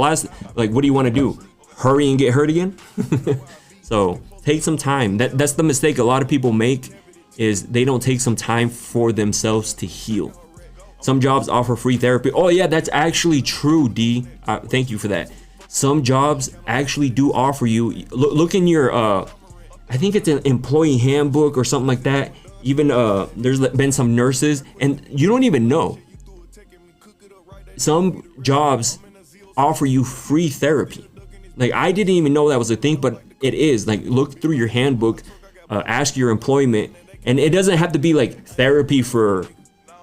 last, like, what do you want to do? Hurry and get hurt again? So take some time. That's the mistake a lot of people make, is they don't take some time for themselves to heal. Some jobs offer free therapy. Oh yeah, that's actually true, D. Thank you for that. Some jobs actually do offer you, look in your, I think it's an employee handbook or something like that. Even there's been some nurses, and you don't even know. Some jobs offer you free therapy. Like, I didn't even know that was a thing, but it is. Like, look through your handbook, ask your employment, and it doesn't have to be like therapy for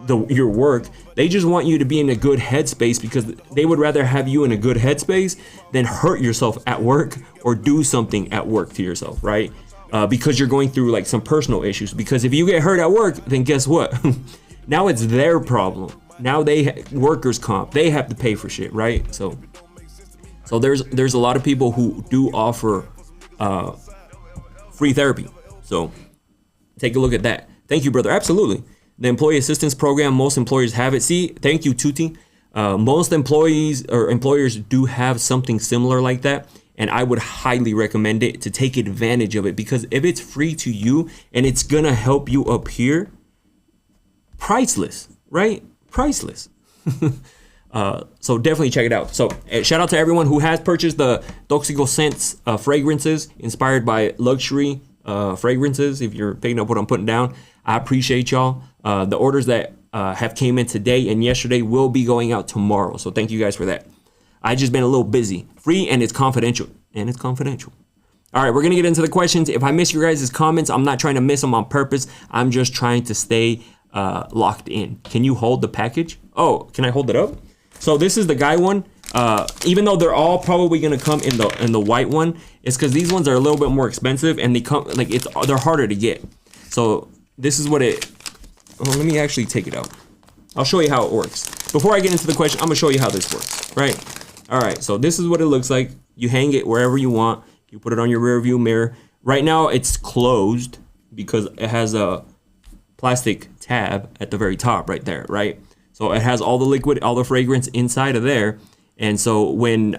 your work. They just want you to be in a good headspace, because they would rather have you in a good headspace than hurt yourself at work or do something at work to yourself, right? Because you're going through like some personal issues. Because if you get hurt at work, then guess what? Now it's their problem. Now workers' comp, they have to pay for shit, right? So there's a lot of people who do offer free therapy. So take a look at that. Thank you, brother. Absolutely. The employee assistance program, most employers have it. See, thank you, Tuti. Most employees or employers do have something similar like that. And I would highly recommend it to take advantage of it, because if it's free to you and it's gonna help you up here, priceless, right? Priceless. So definitely check it out. So shout out to everyone who has purchased the Toxico Scents fragrances inspired by luxury fragrances. If you're picking up what I'm putting down, I appreciate y'all. The orders that have came in today and yesterday will be going out tomorrow. So thank you guys for that. I just been a little busy. Free, and it's confidential. And it's confidential. All right, we're going to get into the questions. If I miss your guys' comments, I'm not trying to miss them on purpose. I'm just trying to stay locked in. Can you hold the package? Oh, can I hold it up? So this is the guy one. Even though they're all probably going to come in the white one, it's because these ones are a little bit more expensive, and they come like they're harder to get. So this is what it. Oh, let me actually take it out. I'll show you how it works. Before I get into the question, I'm gonna show you how this works, right? All right, so this is what it looks like. You hang it wherever you want. You put it on your rear view mirror. Right now it's closed because it has a plastic tab at the very top right there, right? So it has all the liquid, all the fragrance inside of there. And so when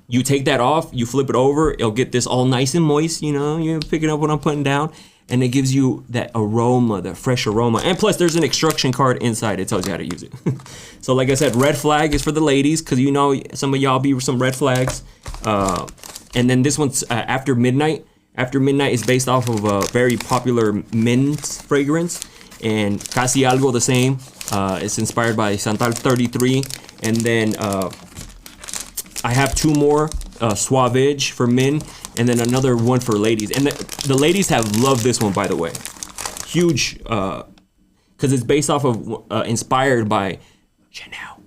you take that off, you flip it over, it'll get this all nice and moist, you know, you're picking up what I'm putting down. And it gives you that aroma, that fresh aroma. And plus there's an instruction card inside. It tells you how to use it. So like I said, red flag is for the ladies, because you know some of y'all be some red flags. And then this one's After Midnight. After Midnight is based off of a very popular men's fragrance. And Casi Algo the same. It's inspired by Santal 33. And then I have two more. Suavage for men, and then another one for ladies. And the ladies have loved this one, by the way. Huge, because it's based off of, inspired by Chanel.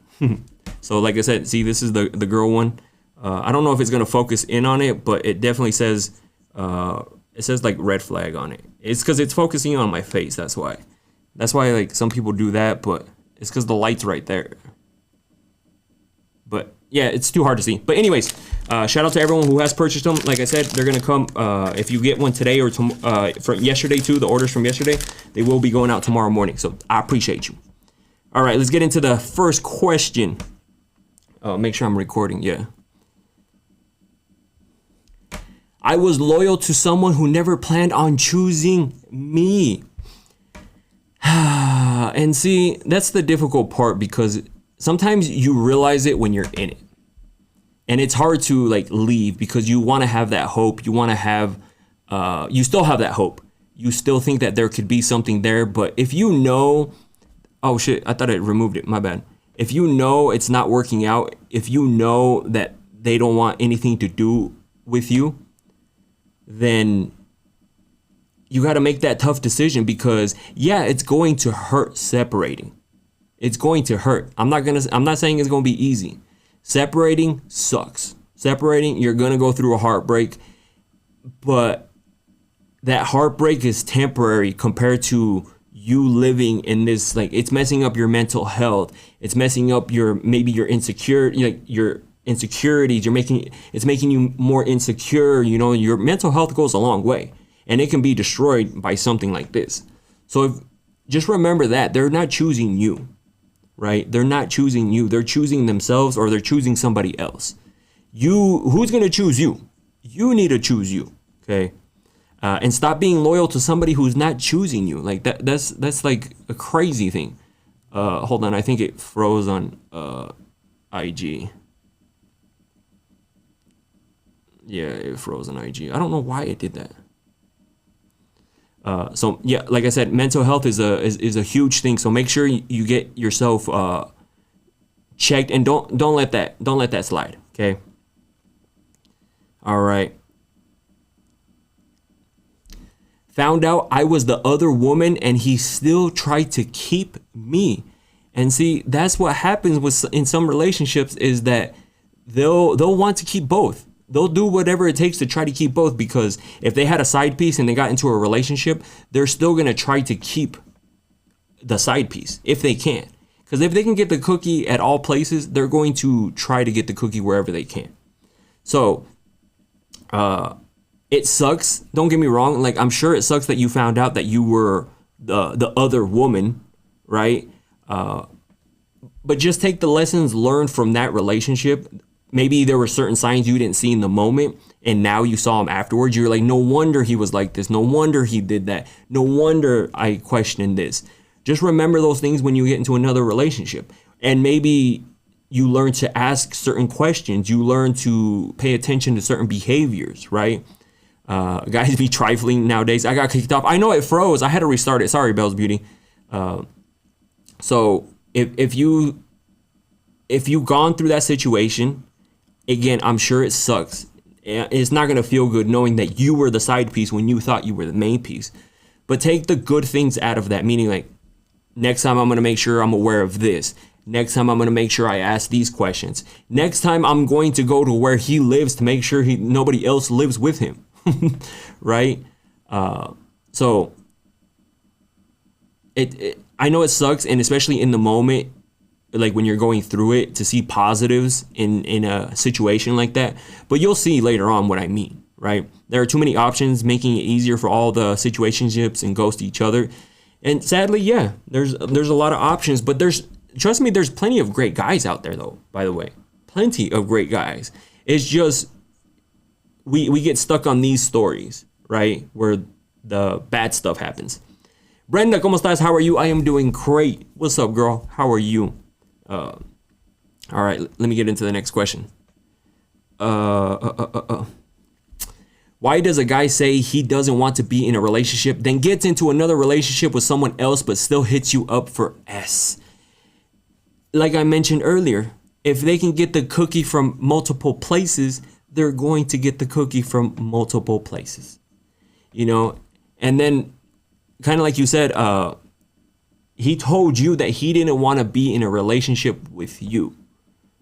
So like I said, see, this is the girl one. I don't know if it's gonna focus in on it, but it definitely says, like red flag on it. It's because it's focusing on my face, that's why. That's why like some people do that, but it's because the light's right there. But yeah, it's too hard to see. But anyways, shout out to everyone who has purchased them. Like I said, they're gonna come if you get one today or from yesterday too. The orders from yesterday, they will be going out tomorrow morning. So I appreciate you. All right, let's get into the first question. Make sure I'm recording. Yeah. I was loyal to someone who never planned on choosing me. And see, that's the difficult part, because sometimes you realize it when you're in it. And it's hard to like leave, because you want to have that hope. You want to have, you still have that hope. You still think that there could be something there. But if you know, oh shit, I thought I removed it. My bad. If you know it's not working out, if you know that they don't want anything to do with you, then you got to make that tough decision, because yeah, it's going to hurt separating. It's going to hurt. I'm not saying it's going to be easy. Separating sucks. Separating, you're going to go through a heartbreak, but that heartbreak is temporary compared to you living in this, like, it's messing up your mental health. It's messing up maybe your insecurity, like your insecurities. It's making you more insecure. You know, your mental health goes a long way, and it can be destroyed by something like this. So just remember that they're not choosing you. right? They're not choosing you. They're choosing themselves, or they're choosing somebody else. Who's going to choose you? You need to choose you, okay? And stop being loyal to somebody who's not choosing you. Like that's like a crazy thing. Hold on, I think it froze on IG. Yeah, it froze on IG. I don't know why it did that. So yeah, like I said, mental health is a huge thing. So make sure you get yourself checked, and don't let that slide. Okay. All right. Found out I was the other woman, and he still tried to keep me. And see, that's what happens in some relationships, is that they'll want to keep both. They'll do whatever it takes to try to keep both, because if they had a side piece and they got into a relationship, they're still going to try to keep the side piece if they can. Because if they can get the cookie at all places, they're going to try to get the cookie wherever they can. So it sucks. Don't get me wrong. Like, I'm sure it sucks that you found out that you were the other woman, right? But just take the lessons learned from that relationship. Maybe there were certain signs you didn't see in the moment, and now you saw him afterwards. You're like, no wonder he was like this. No wonder he did that. No wonder I questioned this. Just remember those things when you get into another relationship. And maybe you learn to ask certain questions. You learn to pay attention to certain behaviors, right? Guys be trifling nowadays. I got kicked off. I know it froze. I had to restart it. Sorry, Bell's Beauty. So if you've gone through that situation, again, I'm sure it sucks. It's not going to feel good knowing that you were the side piece when you thought you were the main piece. But take the good things out of that, meaning like, next time I'm going to make sure I'm aware of this. Next time I'm going to make sure I ask these questions. Next time I'm going to go to where he lives to make sure nobody else lives with him. Right? So I know it sucks, and especially in the moment, like when you're going through it, to see positives in a situation like that. But you'll see later on what I mean, right? There are too many options, making it easier for all the situationships and ghost each other. And sadly, yeah, there's a lot of options, but trust me, there's plenty of great guys out there though, by the way. Plenty of great guys. It's just we get stuck on these stories, right? Where the bad stuff happens. Brenda, ¿cómo estás? How are you? I am doing great. What's up, girl? How are you? All right, let me get into the next question. Why does a guy say he doesn't want to be in a relationship, then gets into another relationship with someone else, but still hits you up for S? Like I mentioned earlier, if they can get the cookie from multiple places, they're going to get the cookie from multiple places. You know, and then kind of like you said, he told you that he didn't want to be in a relationship with you,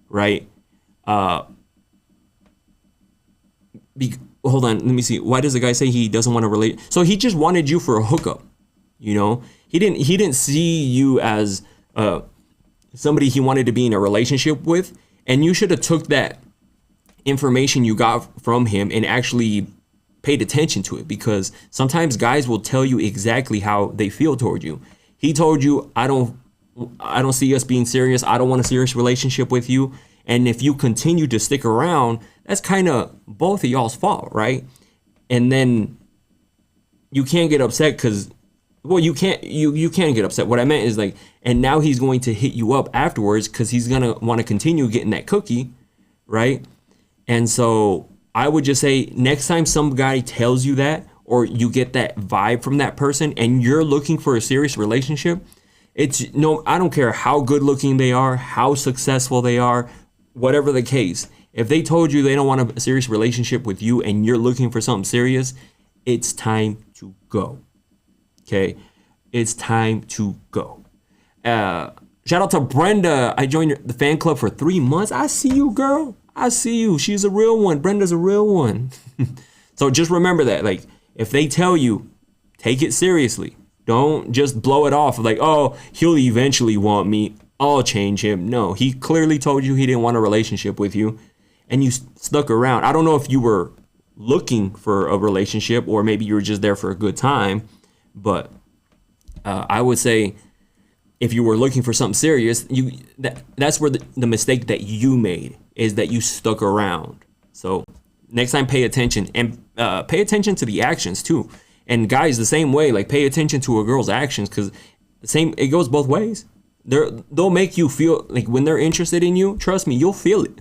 right? Hold on, let me see. Why does the guy say he doesn't want to relate? So he just wanted you for a hookup, you know? He didn't see you as somebody he wanted to be in a relationship with, and you should have took that information you got from him and actually paid attention to it, because sometimes guys will tell you exactly how they feel toward you. He told you, I don't see us being serious. I don't want a serious relationship with you. And if you continue to stick around, that's kind of both of y'all's fault, right? And then you can't get upset because, well, you can get upset. What I meant is like, and now he's going to hit you up afterwards because he's going to want to continue getting that cookie, right? And so I would just say, next time some guy tells you that, or you get that vibe from that person and you're looking for a serious relationship, I don't care how good looking they are, how successful they are, whatever the case. If they told you they don't want a serious relationship with you and you're looking for something serious, it's time to go. Okay? It's time to go. Shout out to Brenda. I joined the fan club for 3 months. I see you, girl. I see you. She's a real one. Brenda's a real one. So just remember that. Like, if they tell you, take it seriously. Don't just blow it off like, oh, he'll eventually want me. I'll change him. No, he clearly told you he didn't want a relationship with you, and you stuck around. I don't know if you were looking for a relationship or maybe you were just there for a good time, but I would say if you were looking for something serious, that's where the mistake that you made is that you stuck around. So next time, pay attention, and pay attention to the actions too. And guys, the same way, like pay attention to a girl's actions, because it goes both ways. They'll make you feel like when they're interested in you. Trust me, you'll feel it.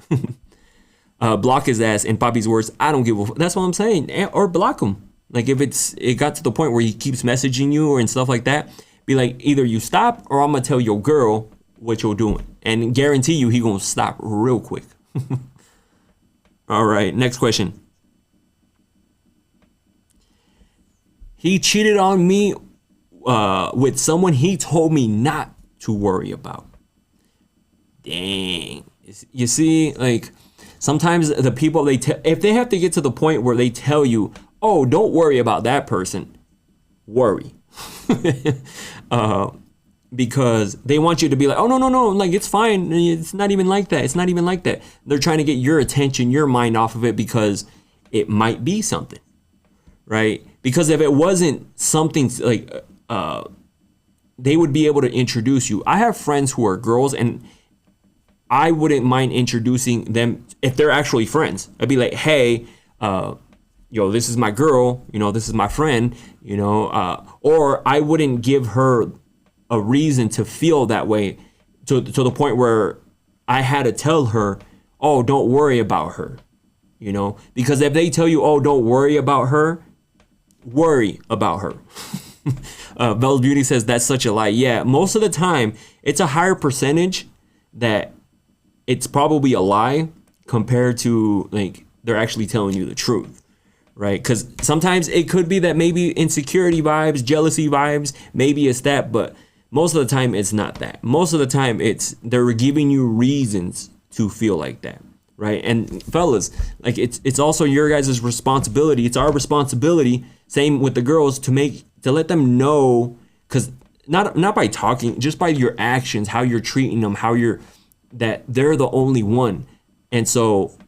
Block his ass. In Poppy's words, I don't give a. That's what I'm saying. Or block him. Like if it got to the point where he keeps messaging you or and stuff like that, be like, either you stop or I'm gonna tell your girl what you're doing, and guarantee you he gonna stop real quick. All right, next question. He cheated on me with someone he told me not to worry about. Dang. You see, like sometimes the people if they have to get to the point where they tell you, oh, don't worry about that person, worry. Because they want you to be like, oh, no, like it's fine, it's not even like that. They're trying to get your attention, your mind off of it, because it might be something, right? Because if it wasn't something like they would be able to introduce you. I have friends who are girls, and I wouldn't mind introducing them if they're actually friends. I'd be like, hey, yo, this is my girl, this is my friend, or I wouldn't give her a reason to feel that way to the point where I had to tell her, oh, don't worry about her, because if they tell you, oh, don't worry about her, worry about her. Belle's Beauty says that's such a lie. Yeah, most of the time it's a higher percentage that it's probably a lie compared to like they're actually telling you the truth, right? Because sometimes it could be that maybe insecurity vibes, jealousy vibes, maybe it's that, but most of the time it's not that. Most of the time they're giving you reasons to feel like that, right? And fellas, like it's also your guys' responsibility. It's our responsibility. Same with the girls to let them know, because not by talking, just by your actions, how you're treating them, that they're the only one. And so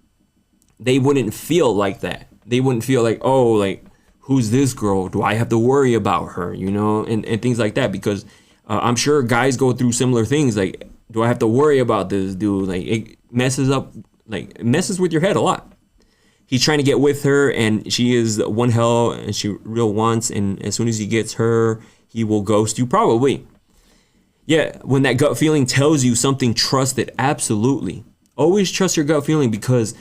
they wouldn't feel like that. They wouldn't feel like, oh, like, who's this girl? Do I have to worry about her? And things like that, because I'm sure guys go through similar things. Like, do I have to worry about this dude? Like, it messes with your head a lot. He's trying to get with her, and she is one hell, and she real wants. And as soon as he gets her, he will ghost you, probably. Yeah, when that gut feeling tells you something, trust it. Absolutely. Always trust your gut feeling, because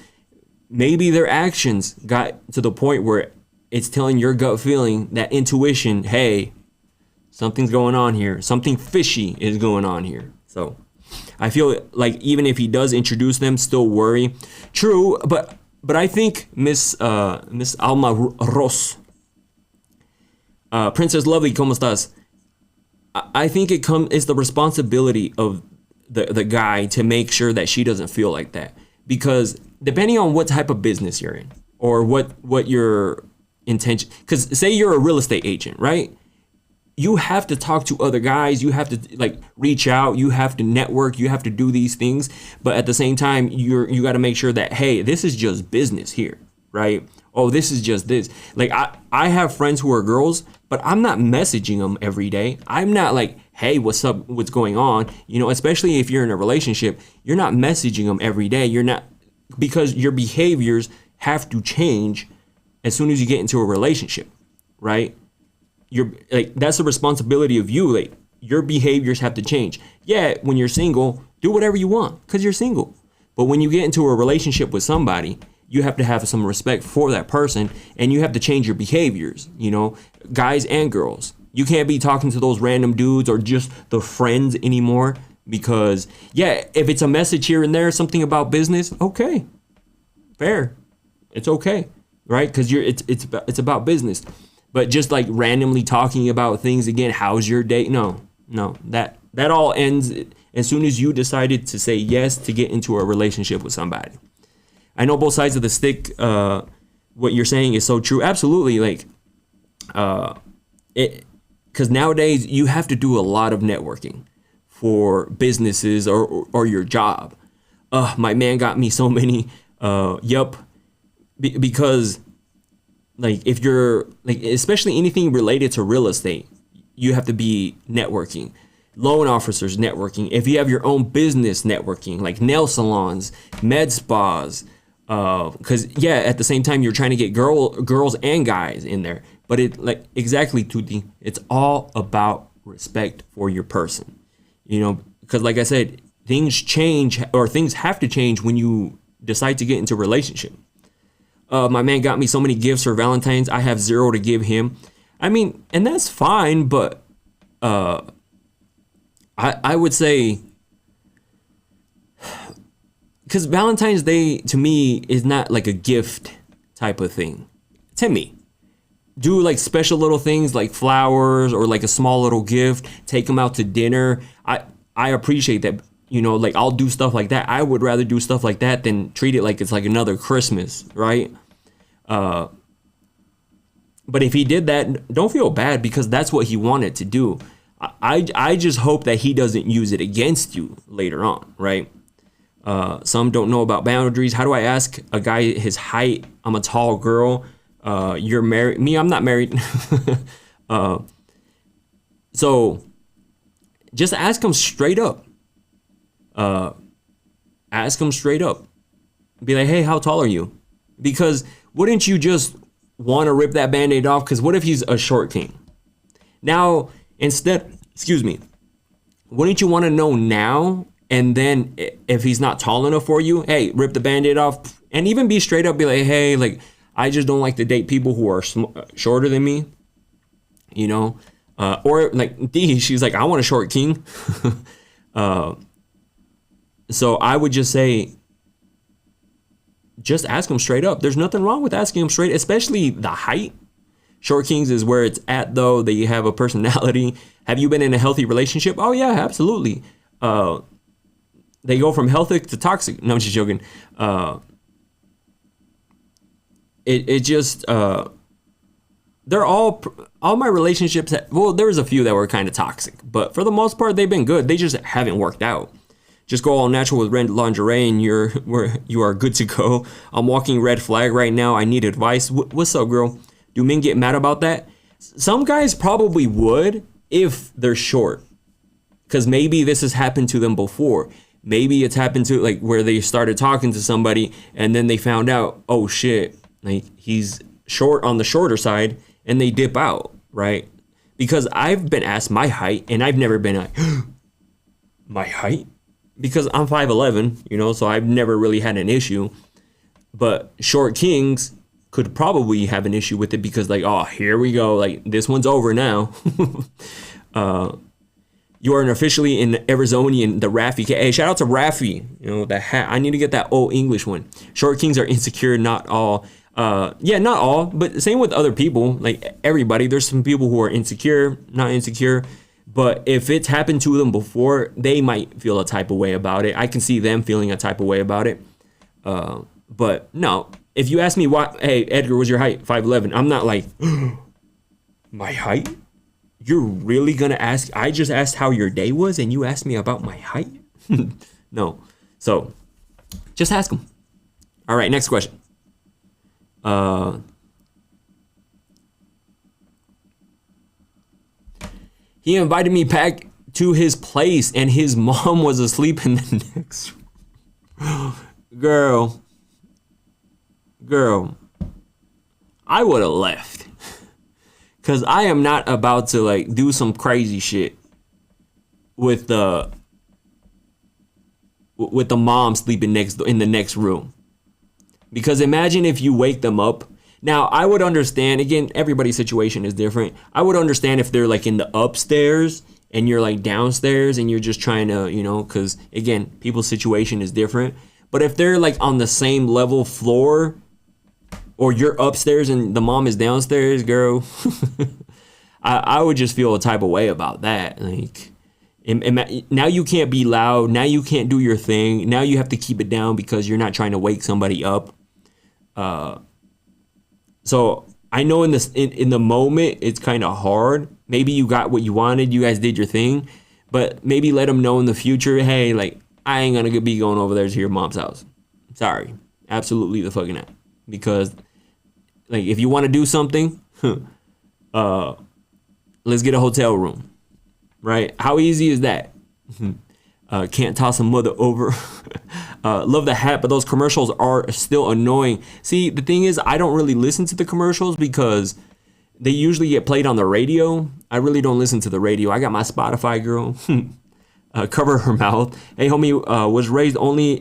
maybe their actions got to the point where it's telling your gut feeling, that intuition, hey, something's going on here. Something fishy is going on here. So I feel like even if he does introduce them, still worry. True, but I think Miss Alma Ross, Princess Lovely, ¿cómo estás? I think it's the responsibility of the guy to make sure that she doesn't feel like that, because depending on what type of business you're in or what your intention, because say you're a real estate agent, right? You have to talk to other guys. You have to like reach out. You have to network. You have to do these things. But at the same time, you got to make sure that, hey, this is just business here, right? Oh, this is just this. Like I have friends who are girls, but I'm not messaging them every day. I'm not like, hey, what's up? What's going on? Especially if you're in a relationship, you're not messaging them every day. You're not, because your behaviors have to change as soon as you get into a relationship, right? You're like, that's the responsibility of you. Like, your behaviors have to change. Yeah, when you're single, do whatever you want because you're single. But when you get into a relationship with somebody, you have to have some respect for that person, and you have to change your behaviors, guys and girls. You can't be talking to those random dudes or just the friends anymore, because yeah, if it's a message here and there, something about business, okay, fair, it's okay, right? Because it's about business. But just like randomly talking about things again, how's your day? No, that all ends as soon as you decided to say yes to get into a relationship with somebody. I know both sides of the stick. What you're saying is so true. Absolutely, like because nowadays you have to do a lot of networking for businesses or your job. My man got me so many. Because like if you're like, especially anything related to real estate, you have to be networking. loan officers networking. If you have your own business networking, like nail salons, med spas, because yeah, at the same time you're trying to get girls and guys in there. But it like exactly Tuti, it's all about respect for your person. You know, because like I said, things change or things have to change when you decide to get into a relationship. My man got me so many gifts for Valentine's. I have 0 to give him. I mean, and that's fine, but I would say, because Valentine's Day to me is not like a gift type of thing. To me, do like special little things like flowers or like a small little gift. Take them out to dinner. I appreciate that. You know, like I'll do stuff like that. I would rather do stuff like that than treat it like it's like another Christmas, right? But if he did that, don't feel bad because that's what he wanted to do. I just hope that he doesn't use it against you later on, right? Some don't know about boundaries. How do I ask a guy his height? I'm a tall girl. You're married. Me, I'm not married. So just ask him straight up. Ask him straight up. Be like, hey, how tall are you? Because wouldn't you just want to rip that band-aid off? Because what if he's a short king? Now, instead, wouldn't you want to know now? And then if he's not tall enough for you, hey, rip the band-aid off. And even be straight up, be like, hey, like, I just don't like to date people who are shorter than me. You know? Or like D, she's like, I want a short king. So I would just say, just ask him straight up. There's nothing wrong with asking him straight, especially the height. Short kings is where it's at, though. That you have a personality. Have you been in a healthy relationship? Oh yeah, absolutely. They go from healthy to toxic. No, I'm just joking. It just they're all my relationships. Well, there was a few that were kind of toxic, but for the most part, they've been good. They just haven't worked out. Just go all natural with red lingerie and you are good to go. I'm walking red flag right now. I need advice. What's up, girl? Do men get mad about that? Some guys probably would if they're short. Because maybe this has happened to them before. Maybe it's happened to like where they started talking to somebody and then they found out, oh shit, like he's short on the shorter side and they dip out, right? Because I've been asked my height and I've never been like, my height? Because I'm 5'11", you know, so I've never really had an issue. But short kings could probably have an issue with it because like, oh, here we go. Like, this one's over now. You are an officially in Arizonian, the Raffy. Hey, shout out to Raffy. You know, that hat. I need to get that old English one. Short kings are insecure, not all. Yeah, not all, but same with other people. Like, everybody. There's some people who are insecure, not insecure. But if it's happened to them before, they might feel a type of way about it. I can see them feeling a type of way about it. But no, if you ask me what, hey, Edgar, what's your height? 5'11". I'm not like, my height? You're really going to ask? I just asked how your day was and you asked me about my height? No. So just ask them. All right, next question. He invited me back to his place and his mom was asleep in the next room. Girl, I would have left. Cause I am not about to like do some crazy shit with the mom sleeping in the next room. Because imagine if you wake them up. Now, I would understand, again, everybody's situation is different. I would understand if they're like in the upstairs and you're like downstairs and you're just trying to, you know, because again, people's situation is different. But if they're like on the same level floor or you're upstairs and the mom is downstairs, girl, I would just feel a type of way about that. Like, now you can't be loud. Now you can't do your thing. Now you have to keep it down because you're not trying to wake somebody up. So I know in the moment it's kind of hard. Maybe you got what you wanted. You guys did your thing, but maybe let them know in the future. Hey, like I ain't gonna be going over there to your mom's house. Sorry, absolutely the fucking not. Because like if you want to do something, let's get a hotel room, right? How easy is that? Can't toss a mother over. Love the hat, but those commercials are still annoying. See, the thing is, I don't really listen to the commercials because they usually get played on the radio. I really don't listen to the radio. I got my Spotify, girl. Cover her mouth. Hey, homie, was raised only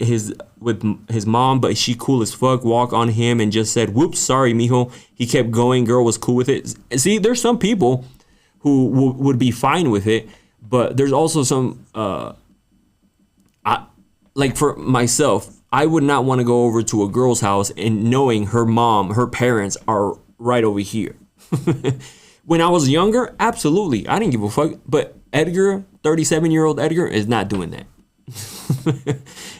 with his mom, but she cool as fuck. Walk on him and just said, whoops, sorry, mijo. He kept going. Girl was cool with it. See, there's some people who would be fine with it, but there's also some... like for myself, I would not want to go over to a girl's house and knowing her mom, her parents are right over here. When I was younger, absolutely. I didn't give a fuck. But Edgar, 37-year-old Edgar, is not doing that.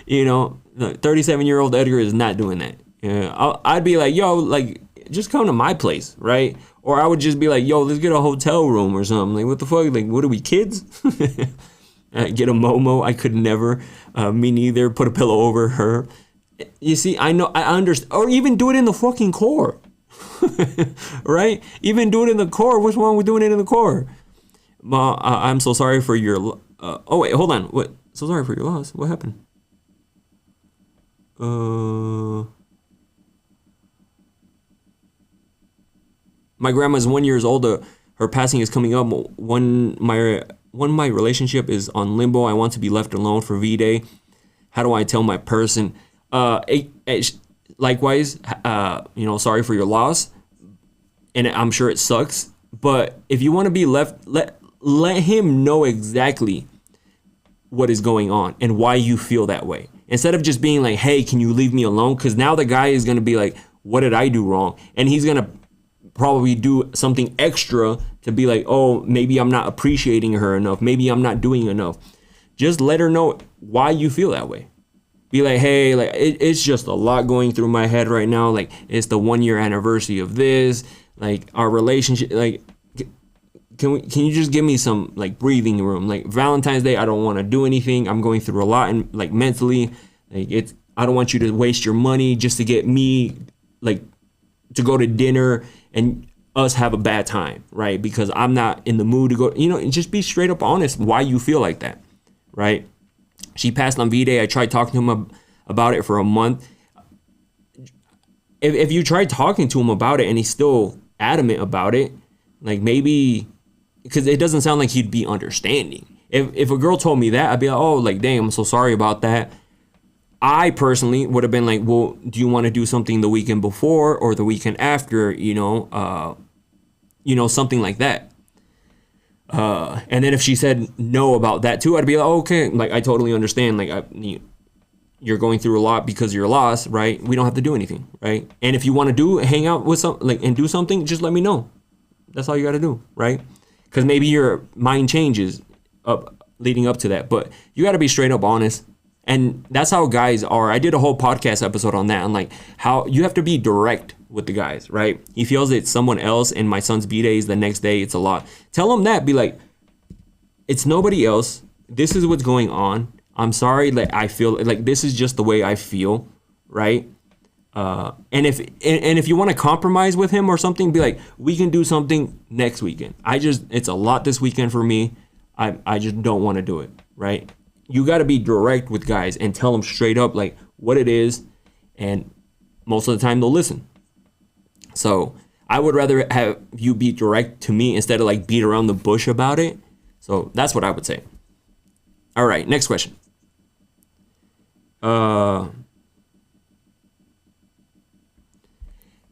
You know, 37-year-old Edgar is not doing that. I'd be like, yo, like, just come to my place, right? Or I would just be like, yo, let's get a hotel room or something. Like, what the fuck? Like, what are we, kids? Get a Momo. I could never. Me neither. Put a pillow over her. You see, I know, I understand. Or even do it in the fucking core. Right? Even do it in the core. What's wrong with doing it in the core? Ma, I'm so sorry for your... oh, wait, hold on. What? So sorry for your loss. What happened? My grandma's 1 year older. Her passing is coming up. When my relationship is on limbo, I want to be left alone for V-Day. How do I tell my person? Likewise, sorry for your loss. And I'm sure it sucks. But if you want to be left, let him know exactly what is going on and why you feel that way. Instead of just being like, hey, can you leave me alone? Because now the guy is going to be like, what did I do wrong? And he's going to probably do something extra to be like, oh, maybe I'm not appreciating her enough. Maybe I'm not doing enough. Just let her know why you feel that way. Be like, hey, like it's just a lot going through my head right now. Like, it's the 1 year anniversary of this. Like, our relationship, like, can you just give me some like breathing room? Like, Valentine's Day, I don't want to do anything. I'm going through a lot, and like mentally, like I don't want you to waste your money just to get me like to go to dinner and us have a bad time, right? Because I'm not in the mood to go, and just be straight up honest why you feel like that, right? She passed on V-Day. I tried talking to him about it for a month. If you tried talking to him about it and he's still adamant about it, like maybe, because it doesn't sound like he'd be understanding. If a girl told me that, I'd be like, oh, like, damn, I'm so sorry about that. I personally would have been like, well, do you want to do something the weekend before or the weekend after, something like that. And then if she said no about that too, I'd be like, oh, okay, like, I totally understand. Like, you're going through a lot because of your loss, right? We don't have to do anything, right? And if you want to hang out with and do something, just let me know. That's all you got to do, right? Because maybe your mind changes leading up to that, but you got to be straight up honest. And that's how guys are. I did a whole podcast episode on that, on like how you have to be direct with the guys, right? He feels it's someone else, and my son's B-Day is the next day. It's a lot. Tell him that. Be like, it's nobody else. This is what's going on. I'm sorry. Like, I feel like this is just the way I feel, right? And if you want to compromise with him or something, be like, we can do something next weekend. It's a lot this weekend for me. I just don't want to do it, right? You got to be direct with guys and tell them straight up like what it is, and most of the time they'll listen. So I would rather have you be direct to me instead of like beat around the bush about it. So that's what I would say. All right, next question.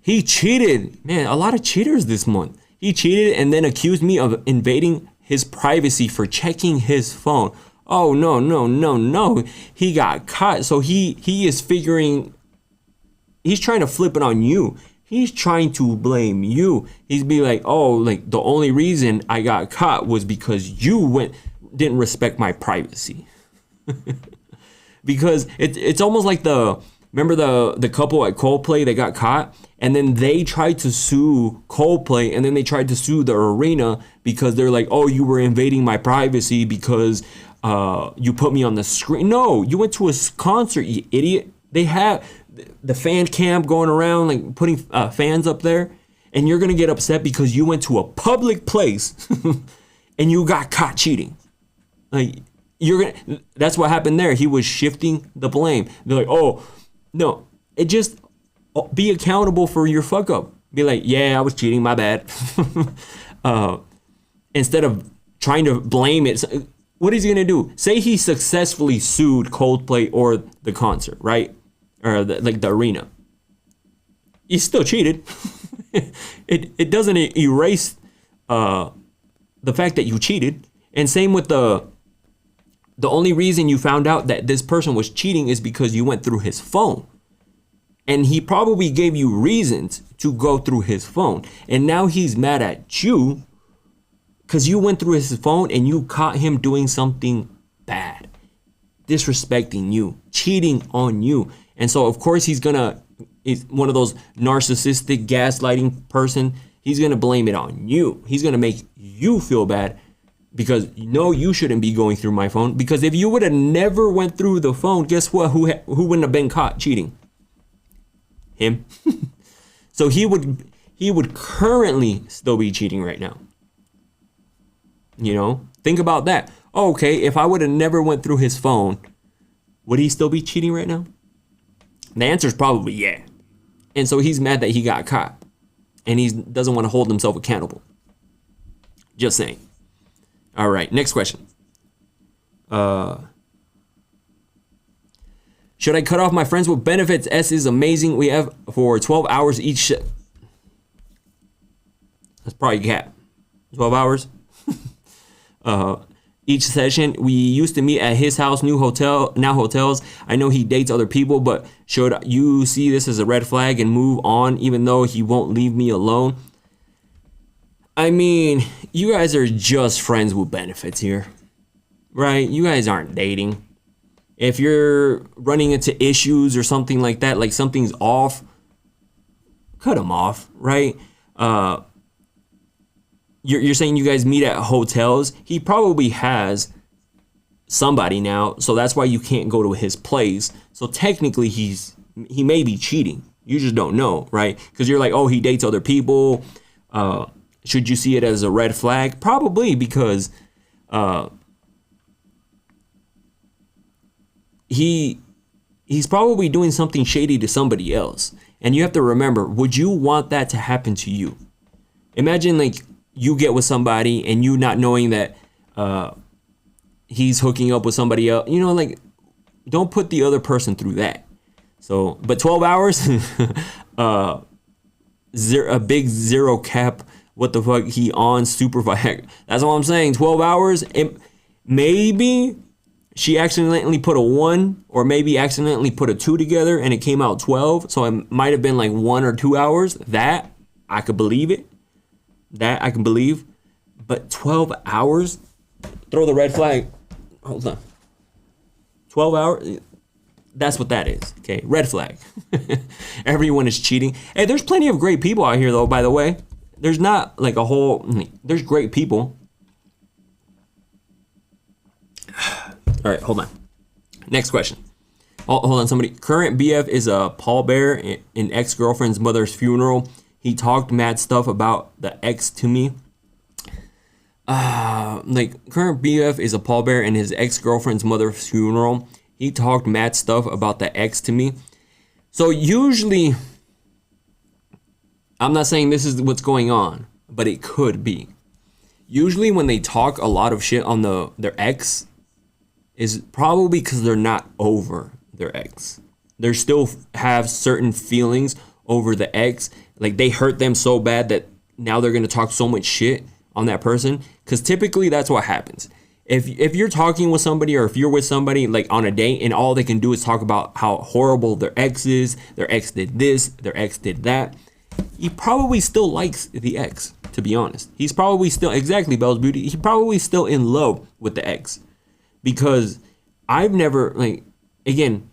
He cheated. Man, a lot of cheaters this month. He cheated and then accused me of invading his privacy for checking his phone. Oh, no. He got caught. So he is figuring, he's trying to flip it on you. He's trying to blame you. He's be like, oh, like the only reason I got caught was because you didn't respect my privacy. Because it's almost like remember the couple at Coldplay that got caught, and then they tried to sue Coldplay, and then they tried to sue the arena because they're like, oh, you were invading my privacy because you put me on the screen. No, you went to a concert, you idiot. They have the fan cam going around, like putting fans up there, and you're gonna get upset because you went to a public place and you got caught cheating. Like, that's what happened there. He was shifting the blame. They're like, oh, no, it just be accountable for your fuck up. Be like, yeah, I was cheating, my bad. Instead of trying to blame it. What is he going to do? Say he successfully sued Coldplay or the concert, right? Or the arena. You still cheated. It doesn't erase the fact that you cheated. And same with the only reason you found out that this person was cheating is because you went through his phone. And he probably gave you reasons to go through his phone. And now he's mad at you because you went through his phone and you caught him doing something bad, disrespecting you, cheating on you. And so, of course, he's one of those narcissistic gaslighting person. He's going to blame it on you. He's going to make you feel bad because you shouldn't be going through my phone. Because if you would have never went through the phone, guess what? Who wouldn't have been caught cheating? Him. So he would currently still be cheating right now. Think about that. Oh, okay, if I would have never went through his phone, would he still be cheating right now? The answer is probably yeah. And so he's mad that he got caught. And he doesn't want to hold himself accountable. Just saying. All right, next question. Should I cut off my friends with benefits? S is amazing. We have for 12 hours each. That's probably cap. 12 hours. Each session. We used to meet at his house, now hotels. I know he dates other people, but should you see this as a red flag and move on even though he won't leave me alone? I mean, you guys are just friends with benefits here, right? You guys aren't dating. If you're running into issues or something like that, like something's off, cut them off, right? You're saying you guys meet at hotels. He probably has somebody now, so that's why you can't go to his place. So technically, he may be cheating. You just don't know, right? Because you're like, oh, he dates other people. Should you see it as a red flag? Probably, because he's probably doing something shady to somebody else. And you have to remember, would you want that to happen to you? Imagine like you get with somebody and you not knowing that he's hooking up with somebody else. Like, don't put the other person through that. So, but 12 hours, a big zero cap. What the fuck? He on supervised. That's all I'm saying. 12 hours. Maybe she accidentally put a 1 or maybe accidentally put a 2 together and it came out 12. So it might have been like 1 or 2 hours. That I could believe it. That I can believe. But 12 hours? Throw the red flag. Hold on. 12 hours? That's what that is. Okay. Red flag. Everyone is cheating. Hey, there's plenty of great people out here though, by the way. There's not like there's great people. All right, hold on. Next question. Oh, hold on, somebody. Current BF is a pallbearer in ex-girlfriend's mother's funeral. He talked mad stuff about the ex to me. Current BF is a pallbearer in his ex-girlfriend's mother's funeral. He talked mad stuff about the ex to me. So usually, I'm not saying this is what's going on, but it could be. Usually when they talk a lot of shit on their ex, is probably because they're not over their ex. They still have certain feelings over the ex. Like they hurt them so bad that now they're going to talk so much shit on that person. Because typically that's what happens. If you're talking with somebody or if you're with somebody like on a date and all they can do is talk about how horrible their ex is, their ex did this, their ex did that, he probably still likes the ex, to be honest. He's probably still, exactly, Bell's Beauty, he's probably still in love with the ex. Because I've never, again,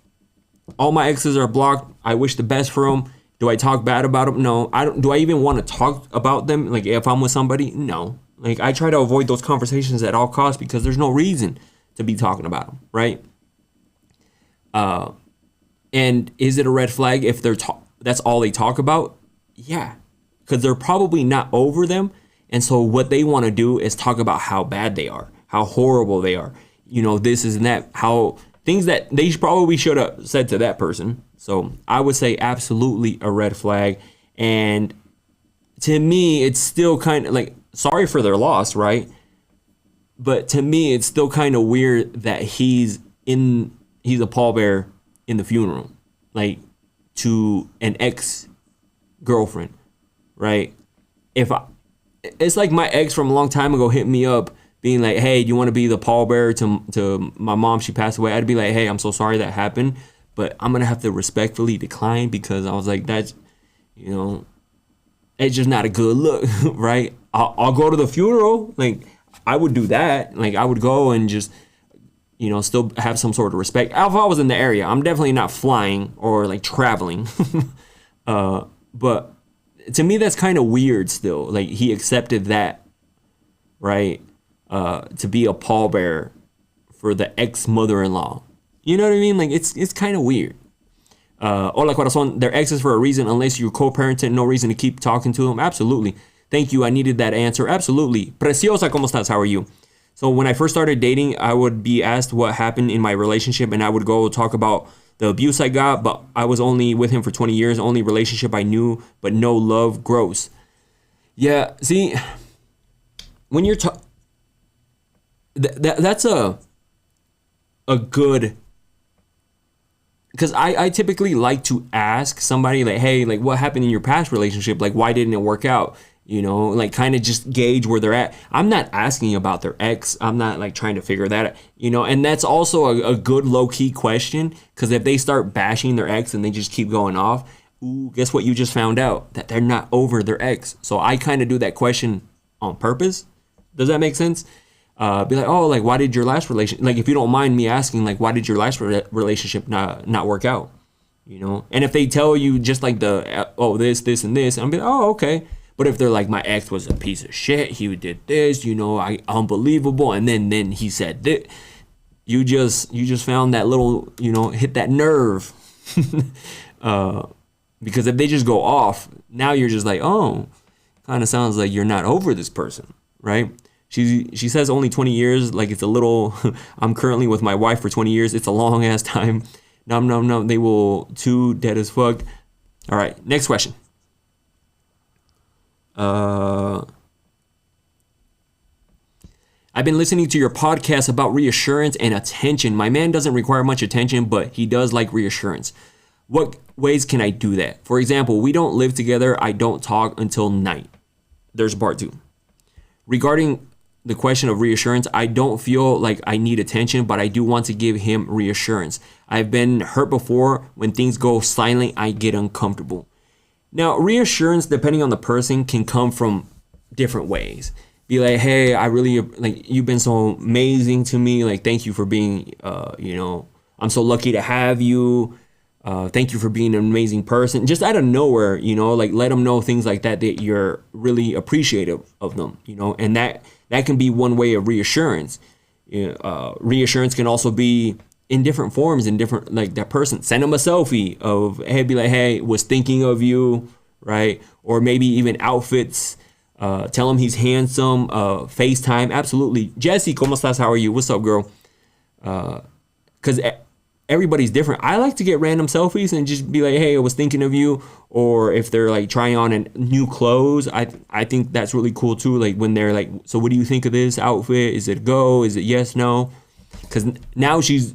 all my exes are blocked. I wish the best for them. Do I talk bad about them? No. I don't. Do I even want to talk about them? Like if I'm with somebody? No. Like I try to avoid those conversations at all costs because there's no reason to be talking about them, right? And is it a red flag if that's all they talk about? Yeah, because they're probably not over them. And so what they want to do is talk about how bad they are, how horrible they are. this is and that, how things that they probably should have said to that person. So I would say absolutely a red flag. And to me, it's still kind of like, sorry for their loss, right? But to me, it's still kind of weird that he's a pallbearer in the funeral, like to an ex-girlfriend, right? It's like my ex from a long time ago hit me up being like, hey, do you want to be the pallbearer to my mom? She passed away. I'd be like, hey, I'm so sorry that happened, but I'm going to have to respectfully decline, because I was like, that's, it's just not a good look, right? I'll go to the funeral. Like, I would do that. Like, I would go and just, still have some sort of respect. If I was in the area, I'm definitely not flying or like traveling. But to me, that's kind of weird still. Like, he accepted that, right? To be a pallbearer for the ex-mother-in-law. You know what I mean? Like, it's kind of weird. Hola, corazón. They're exes for a reason, unless you're co-parenting. No reason to keep talking to them. Absolutely. Thank you. I needed that answer. Absolutely. Preciosa, ¿cómo estás? How are you? So when I first started dating, I would be asked what happened in my relationship, and I would go talk about the abuse I got, but I was only with him for 20 years. Only relationship I knew, but no love. Gross. Yeah, see, when you're that's a good, because I typically like to ask somebody like, hey, like, what happened in your past relationship? Like, why didn't it work out? Like, kind of just gauge where they're at. I'm not asking about their ex. I'm not like trying to figure that out, and that's also a good low-key question, because if they start bashing their ex and they just keep going off, ooh, guess what? You just found out that they're not over their ex. So I kind of do that question on purpose. Does that make sense? Be like, oh, like, why did your last relationship, like, if you don't mind me asking, like, why did your last relationship not work out? And if they tell you just like this, and this, I'm be like, oh, okay. But if they're like, my ex was a piece of shit, he did this, I unbelievable, and then he said that, you just found that little, hit that nerve. Because if they just go off, now you're just like, oh, kind of sounds like you're not over this person, right? She says only 20 years, like it's a little, I'm currently with my wife for 20 years. It's a long ass time. No, they will too, dead as fuck. All right, next question. I've been listening to your podcast about reassurance and attention. My man doesn't require much attention, but he does like reassurance. What ways can I do that? For example, we don't live together. I don't talk until night. There's part 2. Regarding the question of reassurance, I don't feel like I need attention, but I do want to give him reassurance. I've been hurt before. When things go silent, I get uncomfortable. Now, reassurance, depending on the person, can come from different ways. Be like, hey, I really, like, you've been so amazing to me. Like, thank you for being, I'm so lucky to have you. Thank you for being an amazing person. Just out of nowhere, like, let them know things like that you're really appreciative of them, and that can be one way of reassurance. Reassurance can also be in different forms, in different, like, that person, send them a selfie of, hey, be like, hey, was thinking of you, right? Or maybe even outfits, tell him he's handsome, FaceTime, absolutely. Jesse, ¿cómo estás? How are you? What's up, girl? Because everybody's different. I like to get random selfies and just be like, hey, I was thinking of you. Or if they're like trying on new clothes, I think that's really cool too. Like when they're like, so what do you think of this outfit? Is it a go? Is it yes, no? Because now she's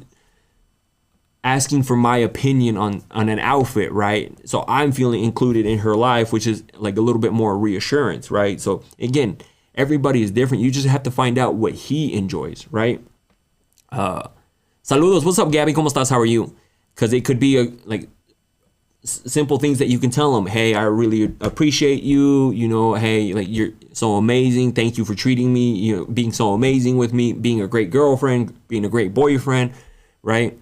asking for my opinion on an outfit, right? So I'm feeling included in her life, which is like a little bit more reassurance, right? So again, everybody is different. You just have to find out what he enjoys, right? Saludos. What's up, Gabby? ¿Cómo estás? How are you? Because it could be like simple things that you can tell them. Hey, I really appreciate you. Hey, like, you're so amazing. Thank you for treating me, being so amazing with me, being a great girlfriend, being a great boyfriend, right?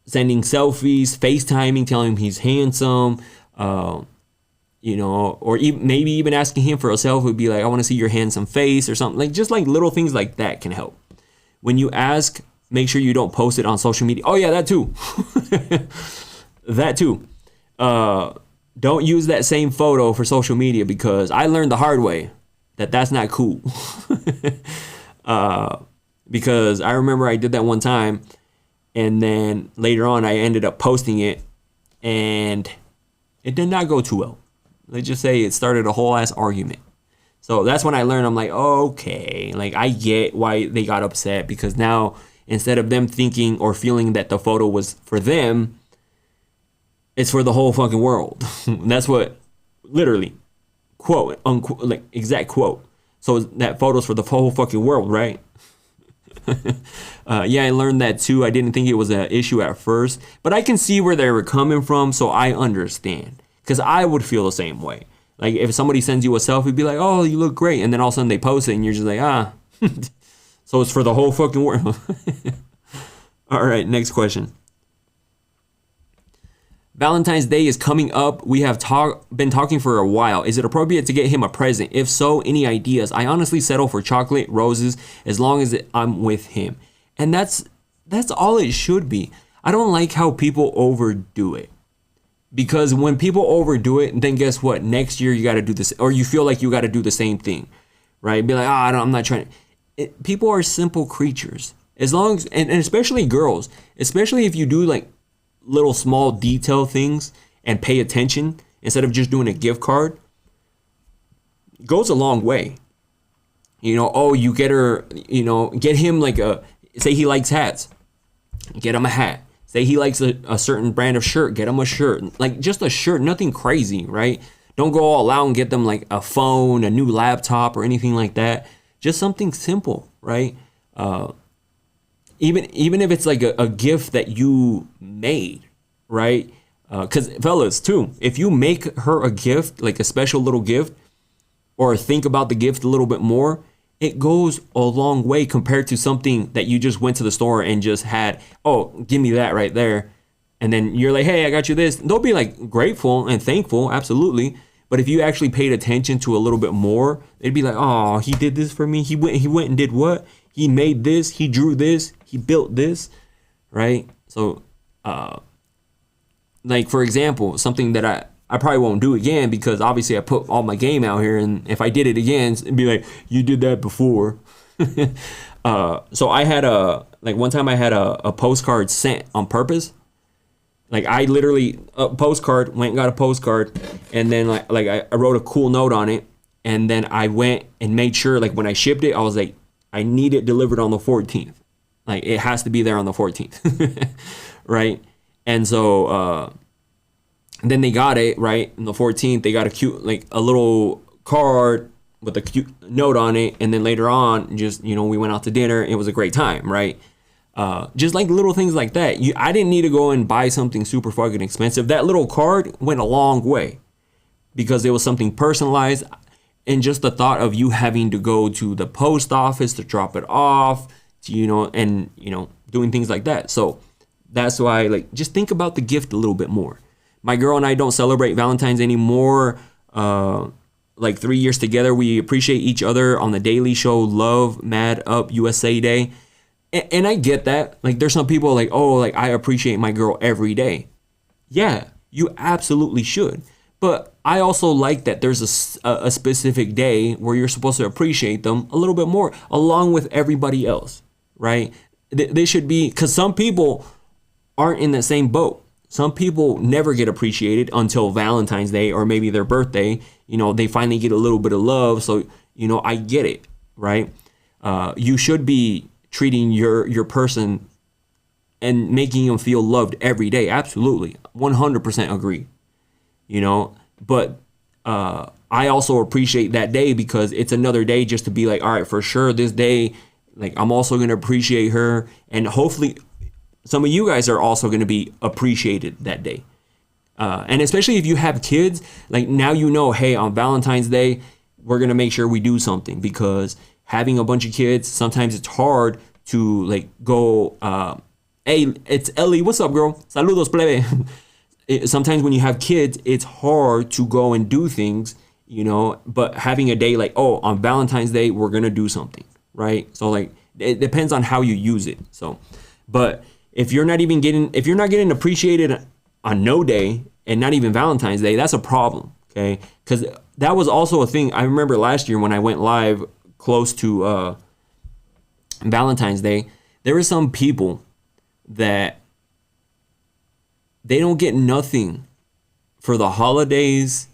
Sending selfies, FaceTiming, telling him he's handsome, or maybe even asking him for a selfie would be like, I want to see your handsome face or something. Like, just like little things like that can help. When you ask, make sure you don't post it on social media. Oh yeah, that too. That too. Don't use that same photo for social media, because I learned the hard way that that's not cool. because I remember I did that one time, and then later on I ended up posting it, and it did not go too well. Let's just say it started a whole ass argument. So that's when I learned, I'm like, okay, like I get why they got upset, because now instead of them thinking or feeling that the photo was for them, it's for the whole fucking world. That's what, literally, quote, unquote, like exact quote. So that photo's for the whole fucking world, right? Yeah, I learned that too. I didn't think it was an issue at first, but I can see where they were coming from, so I understand. Because I would feel the same way. Like if somebody sends you a selfie, be like, oh, you look great. And then all of a sudden they post it and you're just like, ah. So it's for the whole fucking world. All right, next question. Valentine's Day is coming up. We have been talking for a while. Is it appropriate to get him a present? If so, any ideas? I honestly settle for chocolate, roses, as long as I'm with him. And that's all it should be. I don't like how people overdo it. Because when people overdo it, then guess what? Next year you got to do this, or you feel like you got to do the same thing, right? Be like, I'm not trying. People are simple creatures. As long as, and especially girls, especially if you do like little small detail things and pay attention instead of just doing a gift card, goes a long way. You know, oh, you get her, you know, get him like say he likes hats, get him a hat. Say he likes a certain brand of shirt, get him a shirt. Like just a shirt, nothing crazy, right? Don't go all out and get them like a phone, a new laptop, or anything like that. Just something simple, right? Even if it's like a gift that you made, right? Because fellas too, if you make her a gift, like a special little gift, or think about the gift a little bit more, it goes a long way compared to something that you just went to the store and just had, oh, give me that right there. And then you're like, hey, I got you this. They'll be like grateful and thankful, absolutely. But if you actually paid attention to a little bit more, they'd be like, oh, he did this for me. He went and did what? He made this, he drew this, he built this, right? So, like for example, something that I probably won't do again, because obviously I put all my game out here, and if I did it again, it'd be like, you did that before. So I had one time I had a postcard sent on purpose. Like I literally, a postcard, went and got a postcard, and then I wrote a cool note on it, and then I went and made sure, like when I shipped it, I was like, I need it delivered on the 14th. Like it has to be there on the 14th, right? And so, then they got it, right? On the 14th, they got a cute, like a little card with a cute note on it. And then later on, just, you know, we went out to dinner. It was a great time, right? Just like little things like that. I didn't need to go and buy something super fucking expensive. That little card went a long way because it was something personalized. And just the thought of you having to go to the post office to drop it off, to, you know, and, you know, doing things like that. So that's why, like, just think about the gift a little bit more. My girl and I don't celebrate Valentine's anymore. Like 3 years together, we appreciate each other on the Daily Show, Love, Mad Up, USA Day. And I get that. Like there's some people like, oh, like I appreciate my girl every day. Yeah, you absolutely should. But I also like that there's a specific day where you're supposed to appreciate them a little bit more along with everybody else, right? They should be, because some people aren't in that same boat. Some people never get appreciated until Valentine's Day or maybe their birthday. You know, they finally get a little bit of love. So, you know, I get it, right? You should be treating your person and making them feel loved every day. Absolutely. 100% agree. You know, but I also appreciate that day because it's another day just to be like, all right, for sure, this day, like I'm also going to appreciate her. And hopefully some of you guys are also going to be appreciated that day. And especially if you have kids, like now you know, hey, on Valentine's Day, we're going to make sure we do something, because having a bunch of kids, sometimes it's hard to like go, hey, it's Ellie, what's up, girl? Saludos, plebe. Sometimes when you have kids, it's hard to go and do things, you know, but having a day like, oh, on Valentine's Day, we're going to do something, right? So like, it depends on how you use it. So, but if you're not getting appreciated on no day and not even Valentine's Day, that's a problem, okay? Because that was also a thing. I remember last year when I went live close to Valentine's Day, there are some people that they don't get nothing for the holidays,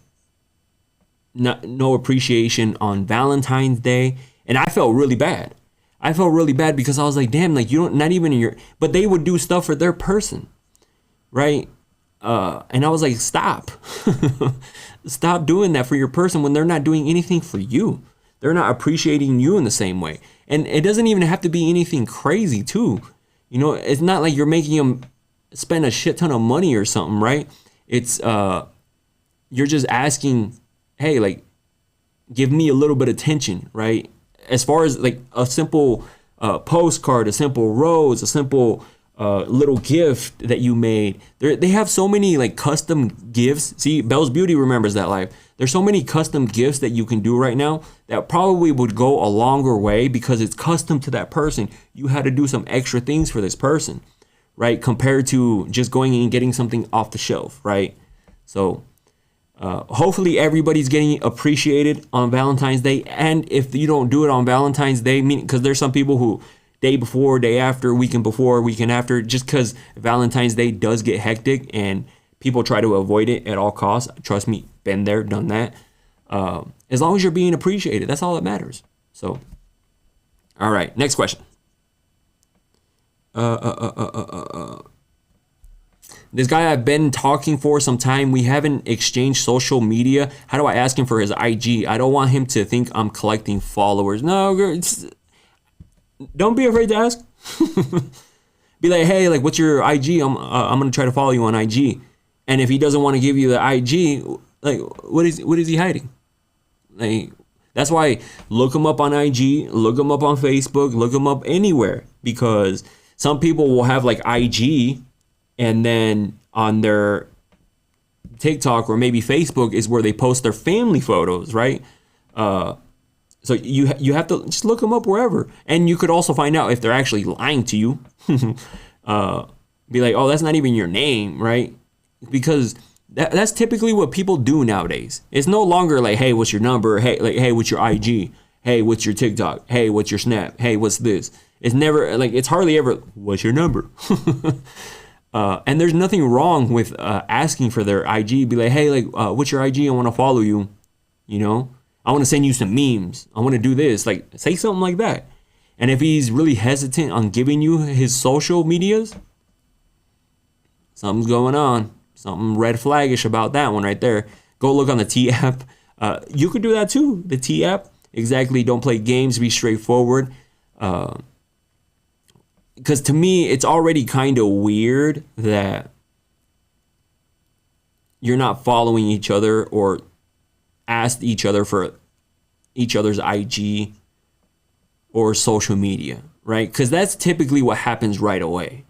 no appreciation on Valentine's Day. And I felt really bad. I felt really bad because I was like, damn, like you don't, not even in your, but they would do stuff for their person, right? And I was like, stop. Stop doing that for your person when they're not doing anything for you. They're not appreciating you in the same way. And it doesn't even have to be anything crazy too. You know, it's not like you're making them spend a shit ton of money or something, right? It's you're just asking, hey, like, give me a little bit of attention, right? As far as like a simple postcard, a simple rose, a simple little gift that you made. They have so many like custom gifts. See, Belle's Beauty remembers that life. There's so many custom gifts that you can do right now that probably would go a longer way because it's custom to that person. You had to do some extra things for this person, right? Compared to just going and getting something off the shelf, right? So hopefully everybody's getting appreciated on Valentine's Day. And if you don't do it on Valentine's Day, because there's some people who day before, day after, weekend before, weekend after, just because Valentine's Day does get hectic and people try to avoid it at all costs. Trust me, been there, done that. As long as you're being appreciated, that's all that matters. So, all right, next question. This guy I've been talking for some time. We haven't exchanged social media. How do I ask him for his IG? I don't want him to think I'm collecting followers. No, girl, don't be afraid to ask. Be like, hey, like, what's your IG? I'm gonna try to follow you on IG. And if he doesn't want to give you the IG, like, what is he hiding? Like, that's why look him up on IG, look him up on Facebook, look him up anywhere, because some people will have like IG, and then on their TikTok or maybe Facebook is where they post their family photos, right? So you have to just look them up wherever. And you could also find out if they're actually lying to you. Be like, oh, that's not even your name, right? Because that's typically what people do nowadays. It's no longer like, hey, what's your number? Hey, like, hey, what's your IG? Hey, what's your TikTok? Hey, what's your Snap? Hey, what's this? It's never like, it's hardly ever, what's your number? And there's nothing wrong with asking for their IG. Be like, hey, like, what's your IG? I want to follow you. You know, I want to send you some memes. I want to do this. Like, say something like that. And if he's really hesitant on giving you his social medias, something's going on. Something red flaggish about that one right there. Go look on the T app. You could do that too. The T app. Exactly. Don't play games. Be straightforward. Because to me, it's already kind of weird that you're not following each other or asked each other for each other's IG or social media, right? Because that's typically what happens right away.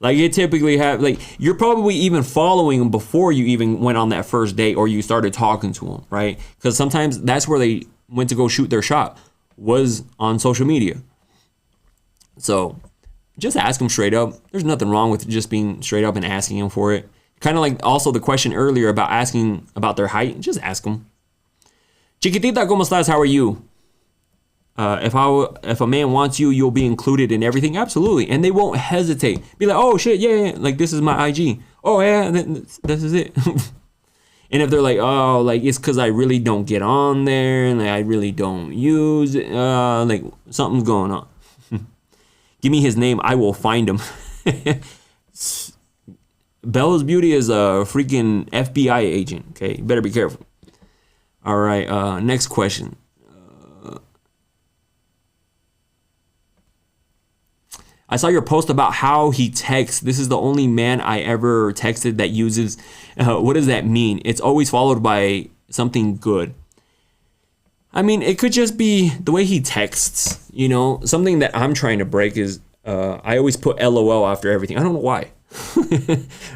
Like, it typically like, you're probably even following them before you even went on that first date or you started talking to them, right? Because sometimes that's where they went to go shoot their shot, was on social media. So just ask them straight up. There's nothing wrong with just being straight up and asking them for it. Kind of like also the question earlier about asking about their height. Just ask them. Chiquitita, ¿cómo estás? How are you? If a man wants you, you'll be included in everything. Absolutely. And they won't hesitate. Be like, oh, shit, yeah. Like, this is my IG. Oh, yeah, this is it. And if they're like, oh, like, it's because I really don't get on there and like, I really don't use it. Like, something's going on. Give me his name. I will find him. Bella's Beauty is a freaking FBI agent. Okay, you better be careful. All right, next question. I saw your post about how he texts. This is the only man I ever texted that uses. What does that mean? It's always followed by something good. I mean, it could just be the way he texts, you know. Something that I'm trying to break is I always put LOL after everything. I don't know why.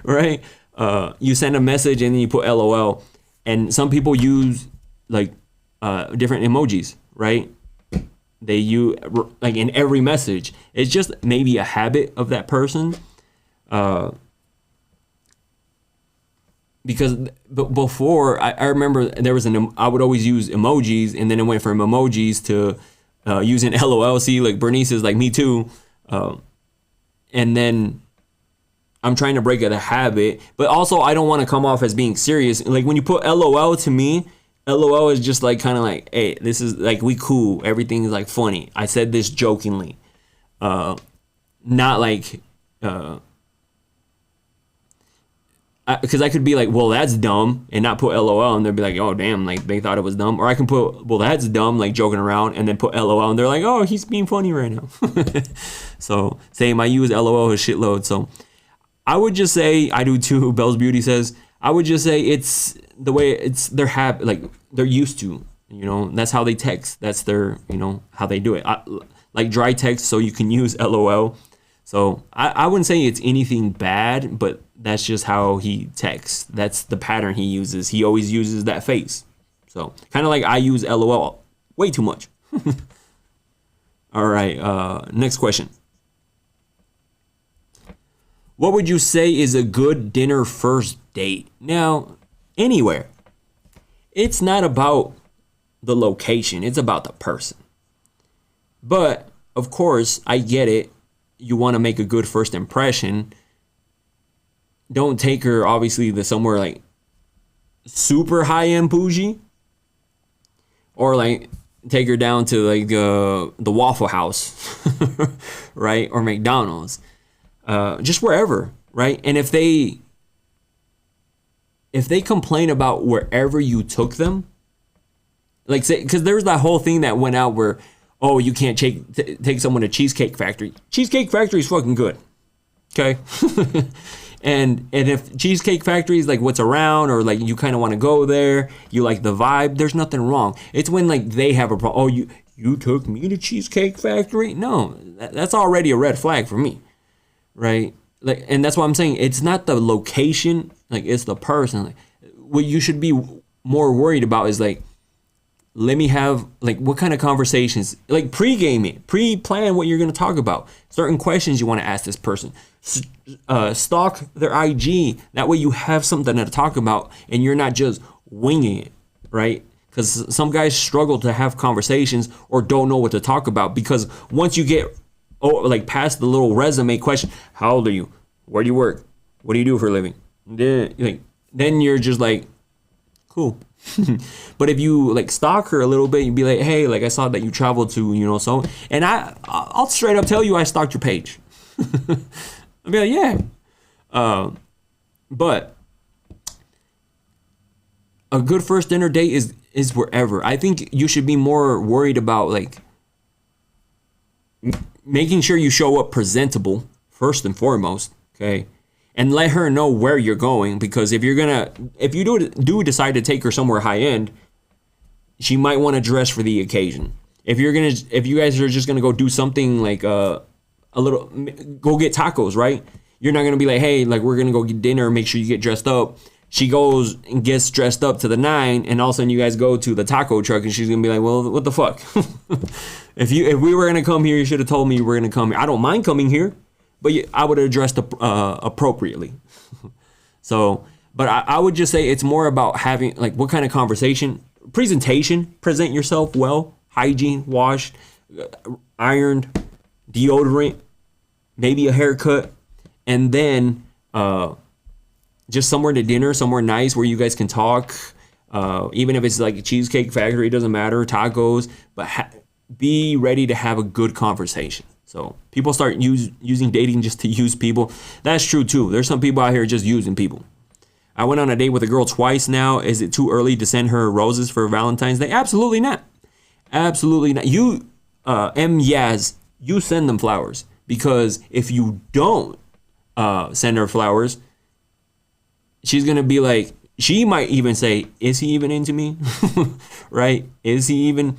Right? You send a message and then you put LOL. And some people use like different emojis, right? They use like in every message. It's just maybe a habit of that person. Because before, I remember there was I would always use emojis, and then it went from emojis to using LOL. See, like Bernice is like me too. And then I'm trying to break the habit, but also I don't want to come off as being serious. Like when you put LOL, to me, LOL is just like kind of like, hey, this is like, we cool. Everything is like funny. I said this jokingly. Not like, because I could be like, well, that's dumb, and not put LOL, and they'll be like, oh, damn, like they thought it was dumb. Or I can put, well, that's dumb, like joking around, and then put LOL, and they're like, oh, he's being funny right now. So same, I use LOL a shitload. So I would just say, I do too, Bell's Beauty says, I would just say it's the way it's their habit, like they're used to, you know, that's how they text. That's their, you know, how they do it. Like dry text, so you can use LOL. So I wouldn't say it's anything bad, but that's just how he texts. That's the pattern he uses. He always uses that face. So kind of like I use LOL way too much. All right, next question. What would you say is a good dinner first date? Now, anywhere. It's not about the location. It's about the person. But, of course, I get it. You want to make a good first impression. Don't take her, obviously, to somewhere like super high-end bougie. Or like take her down to like the Waffle House, right? Or McDonald's. Just wherever, right? And if they complain about wherever you took them, like say, because there's that whole thing that went out where, oh, you can't take someone to Cheesecake Factory. Cheesecake Factory is fucking good, okay? and if Cheesecake Factory is like what's around, or like you kind of want to go there, you like the vibe, there's nothing wrong. It's when like they have a problem. Oh, you took me to Cheesecake Factory? No, that's already a red flag for me, right? Like, and that's why I'm saying it's not the location, like it's the person. Like, what you should be more worried about is like, let me have, like, what kind of conversations, like pre-game it, pre-plan what you're going to talk about, certain questions you want to ask this person, stalk their IG. That way you have something to talk about and you're not just winging it, right? Because some guys struggle to have conversations or don't know what to talk about, because once you get like past the little resume question, how old are you? Where do you work? What do you do for a living? Then you're just like, cool. But if you like stalk her a little bit, you'd be like, hey, like I saw that you traveled to, you know, so, and I'll straight up tell you I stalked your page. I'll be like, yeah. But a good first dinner date is wherever. I think you should be more worried about like making sure you show up presentable first and foremost, okay? And let her know where you're going, because if you do decide to take her somewhere high end, she might want to dress for the occasion. If you guys are just gonna go do something like go get tacos, right? You're not gonna be like, hey, like we're gonna go get dinner, make sure you get dressed up. She goes and gets dressed up to the nine, and all of a sudden you guys go to the taco truck, and she's gonna be like, well, what the fuck? If we were gonna come here, you should have told me you were gonna come here. I don't mind coming here, but I would have dressed appropriately. So, but I would just say it's more about having, like, what kind of conversation, presentation, present yourself well, hygiene, washed, ironed, deodorant, maybe a haircut, and then just somewhere to dinner, somewhere nice where you guys can talk. Even if it's like a Cheesecake Factory, it doesn't matter, tacos, but be ready to have a good conversation. So people start using dating just to use people. That's true too. There's some people out here just using people. I went on a date with a girl twice now. Is it too early to send her roses for Valentine's Day? Absolutely not. Absolutely not. You, Yaz, you send them flowers, because if you don't send her flowers, she's going to be like, she might even say, is he even into me? Right? Is he even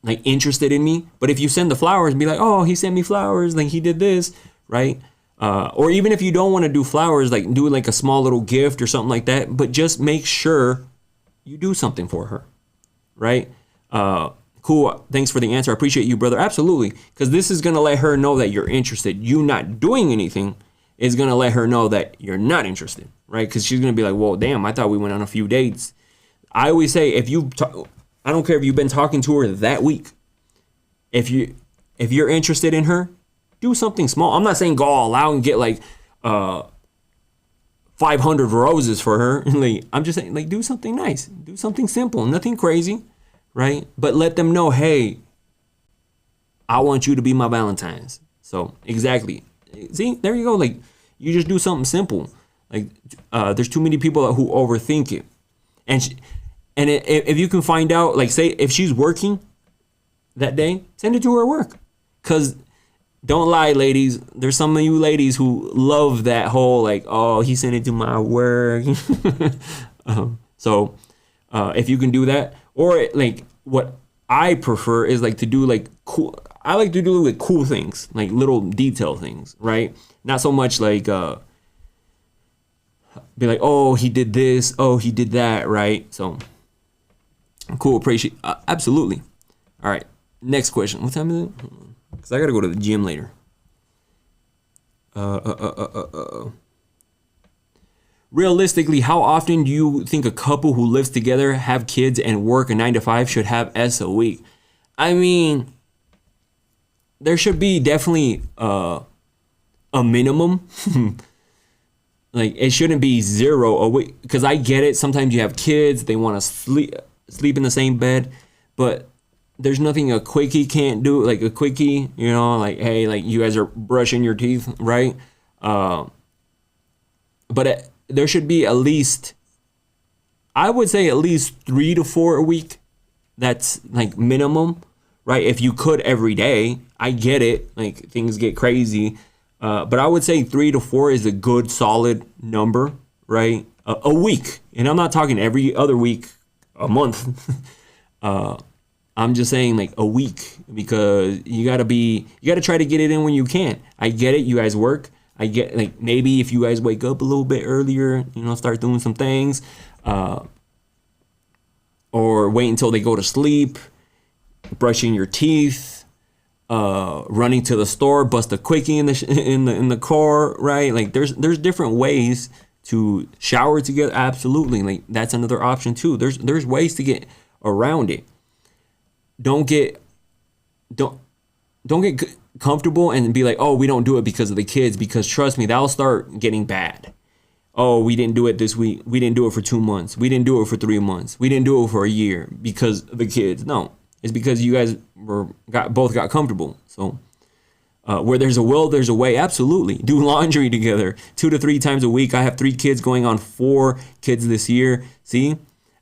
like interested in me? But if you send the flowers and be like, oh, he sent me flowers, like he did this, right? Or even if you don't want to do flowers, like do like a small little gift or something like that, but just make sure you do something for her, right? Cool. Thanks for the answer. I appreciate you, brother. Absolutely. Because this is going to let her know that you're interested. You not doing anything is going to let her know that you're not interested, right? Because she's going to be like, well, damn, I thought we went on a few dates. I always say, I don't care if you've been talking to her that week. If you're interested in her, do something small. I'm not saying go all out and get like 500 roses for her. Like, I'm just saying, like, do something nice, do something simple, nothing crazy, right? But let them know, hey, I want you to be my Valentine's. So exactly. See, there you go. Like, you just do something simple. Like, there's too many people who overthink it. And if you can find out, like, say if she's working that day, send it to her at work. Cause don't lie, ladies. There's some of you ladies who love that whole like, oh, he sent it to my work. So if you can do that, or like what I prefer is like to do like cool. I like to do like cool things, like little detail things, right? Not so much like be like, oh, he did this, oh, he did that, right? So cool, appreciate, absolutely. All right, next question. What time is it? Because I gotta go to the gym later. Realistically, how often do you think a couple who lives together, have kids, and work a 9 to 5 should have S a week? I mean, there should be definitely a minimum. Like, it shouldn't be 0 a week. Because I get it. Sometimes you have kids, they want to sleep in the same bed, but there's nothing a quickie can't do. Like a quickie, you know, like, hey, like you guys are brushing your teeth, right? But there should be at least, I would say at least 3 to 4 a week. That's like minimum, right? If you could every day, I get it. Like, things get crazy. But I would say 3 to 4 is a good solid number, right? A week. And I'm not talking every other week, a month. I'm just saying like a week, because you gotta try to get it in when you can. I get it. You guys work. I get, like, maybe if you guys wake up a little bit earlier, you know, start doing some things, or wait until they go to sleep, brushing your teeth, running to the store, bust a quickie in the car, right? Like, there's different ways to shower together. Absolutely. Like, that's another option too. There's ways to get around it. Don't get comfortable and be like, oh, we don't do it because of the kids, because trust me, that'll start getting bad. Oh, we didn't do it this week. We didn't do it for 2 months. We didn't do it for 3 months. We didn't do it for a year because of the kids. No, it's because you guys both got comfortable. So where there's a will, there's a way. Absolutely. Do laundry together 2 to 3 times a week. I have 3 kids going on 4 kids this year. See?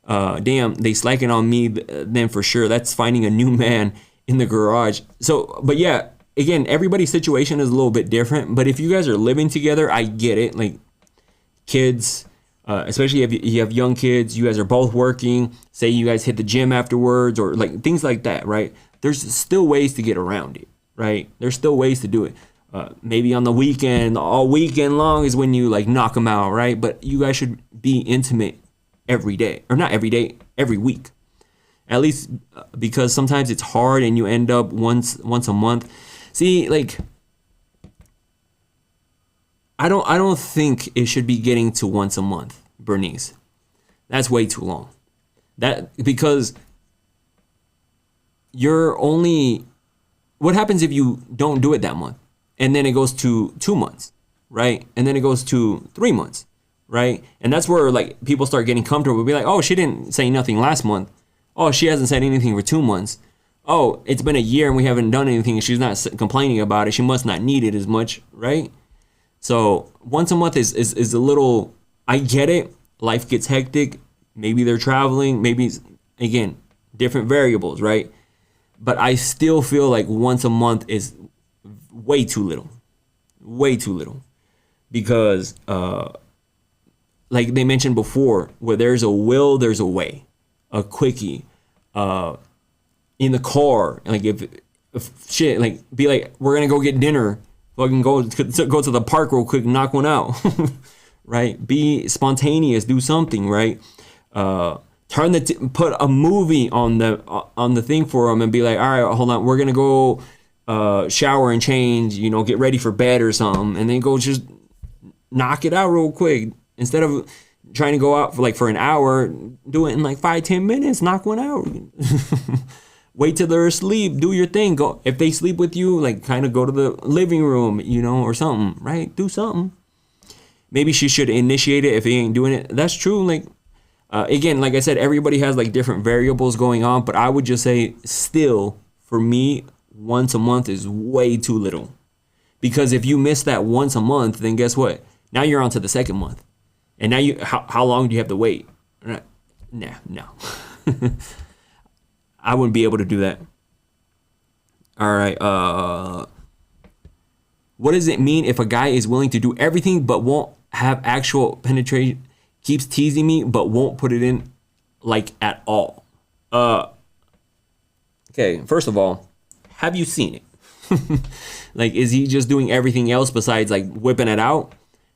Damn, they slacking on me then for sure. That's finding a new man in the garage. So, but yeah, again, everybody's situation is a little bit different. But if you guys are living together, I get it. Like, kids, especially if you have young kids, you guys are both working. Say you guys hit the gym afterwards, or like things like that, right? There's still ways to get around it, right? There's still ways to do it. Maybe on the weekend, all weekend long is when you like knock them out, right? But you guys should be intimate every day, or not every day, every week, at least, because sometimes it's hard and you end up once a month. See, like, I don't think it should be getting to once a month, Bernice. That's way too long. Because you're only, what happens if you don't do it that month, and then it goes to 2 months, right? And then it goes to 3 months. Right? And that's where like people start getting comfortable. Be like, oh, she didn't say nothing last month. Oh, she hasn't said anything for 2 months. Oh, it's been a year and we haven't done anything, and she's not complaining about it. She must not need it as much, right? So once a month is a little, I get it. Life gets hectic. Maybe they're traveling. Maybe, again, different variables, right? But I still feel like once a month is way too little. Way too little. Because, like they mentioned before, where there's a will, there's a way. A quickie, in the car, like if shit, like be like, we're gonna go get dinner, fucking go to the park real quick and knock one out, right? Be spontaneous, do something, right? Put a movie on the thing for them and be like, all right, hold on, we're gonna go shower and change, you know, get ready for bed or something, and then go just knock it out real quick. Instead of trying to go out for an hour, do it in like 5-10 minutes, knock one out. Wait till they're asleep, do your thing. Go if they sleep with you, like kind of go to the living room, or something, right? Do something. Maybe she should initiate it if he ain't doing it. That's true. Like again, like I said, everybody has like different variables going on, but I would just say still for me, once a month is way too little. Because if you miss that once a month, then guess what? Now you're on to the second month. And now how long do you have to wait? Nah, no. I wouldn't be able to do that. All right. What does it mean if a guy is willing to do everything but won't have actual penetration, keeps teasing me but won't put it in like at all? Okay, first of all, have you seen it? Like, is he just doing everything else besides like whipping it out?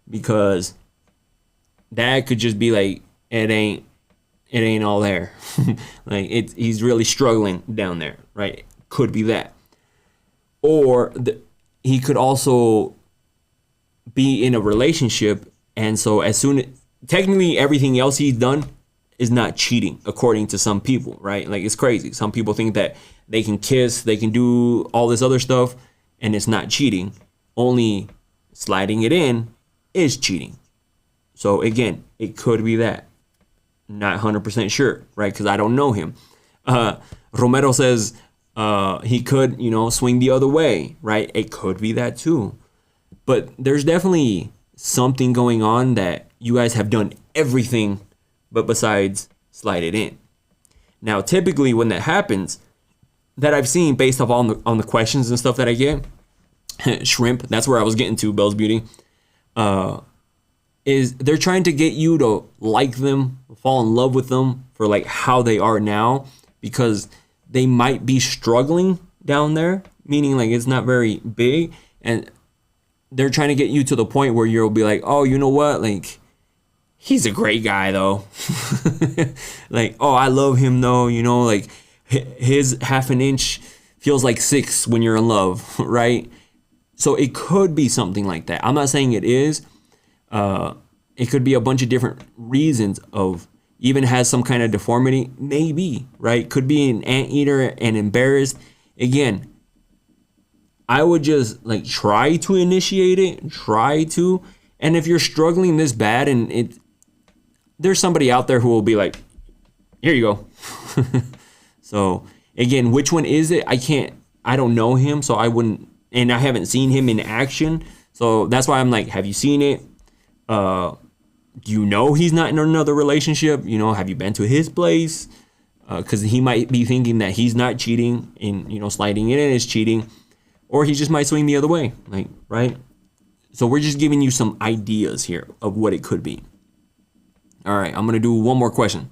Because that could just be like, it ain't all there. Like he's really struggling down there, right? Could be that. Or he could also be in a relationship, and so technically everything else he's done is not cheating according to some people, right? Like it's crazy. Some people think that they can kiss, they can do all this other stuff, and it's not cheating. Only sliding it in is cheating. So again, it could be that. Not 100% sure, right? Because I don't know him. Romero says he could, swing the other way, right? It could be that too. But there's definitely something going on that you guys have done everything but besides slide it in. Now, typically when that happens, that I've seen based off on the questions and stuff that I get, shrimp, that's where I was getting to, Bell's Beauty, is they're trying to get you to like them, fall in love with them for like how they are now, because they might be struggling down there, meaning like it's not very big, and they're trying to get you to the point where you'll be like, oh, you know what, like he's a great guy though. Like, oh, I love him though, like his half an inch feels like 6 when you're in love, right? So it could be something like that. I'm not saying it is. It could be a bunch of different reasons. Of even has some kind of deformity, maybe, right? Could be an anteater and embarrassed. Again, I would just like try to initiate it, and if you're struggling this bad, and there's somebody out there who will be like, here you go. So again, which one is it? I don't know him, so I wouldn't, and I haven't seen him in action, so that's why I'm like, have you seen it? Do you know he's not in another relationship? Have you been to his place? Because he might be thinking that he's not cheating, and sliding in is cheating, or he just might swing the other way, like, right? So we're just giving you some ideas here of what it could be. All right, I'm gonna do one more question.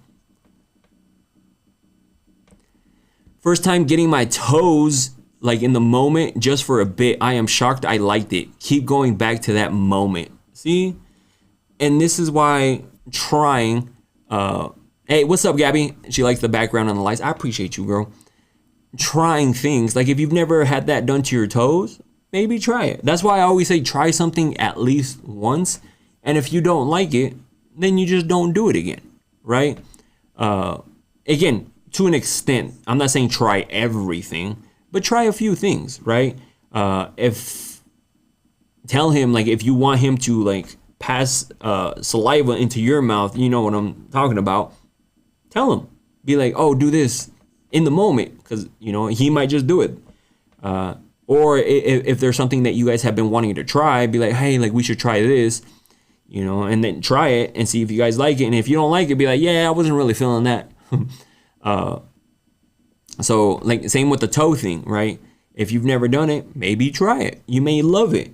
First time getting my toes like in the moment just for a bit. I am shocked I liked it. Keep going back to that moment. See? And this is why trying, hey, what's up, Gabby? She likes the background on the lights. I appreciate you, girl. Trying things, like if you've never had that done to your toes, maybe try it. That's why I always say try something at least once. And if you don't like it, then you just don't do it again, right? Again, to an extent, I'm not saying try everything, but try a few things, right? Tell him, like, if you want him to like pass saliva into your mouth, you know what I'm talking about. Tell him, be like, oh, do this in the moment, because he might just do it. Or if there's something that you guys have been wanting to try, be like, hey, like we should try this, and then try it and see if you guys like it. And if you don't like it, be like, yeah, I wasn't really feeling that. So like same with the toe thing, right? If you've never done it, maybe try it. You may love it.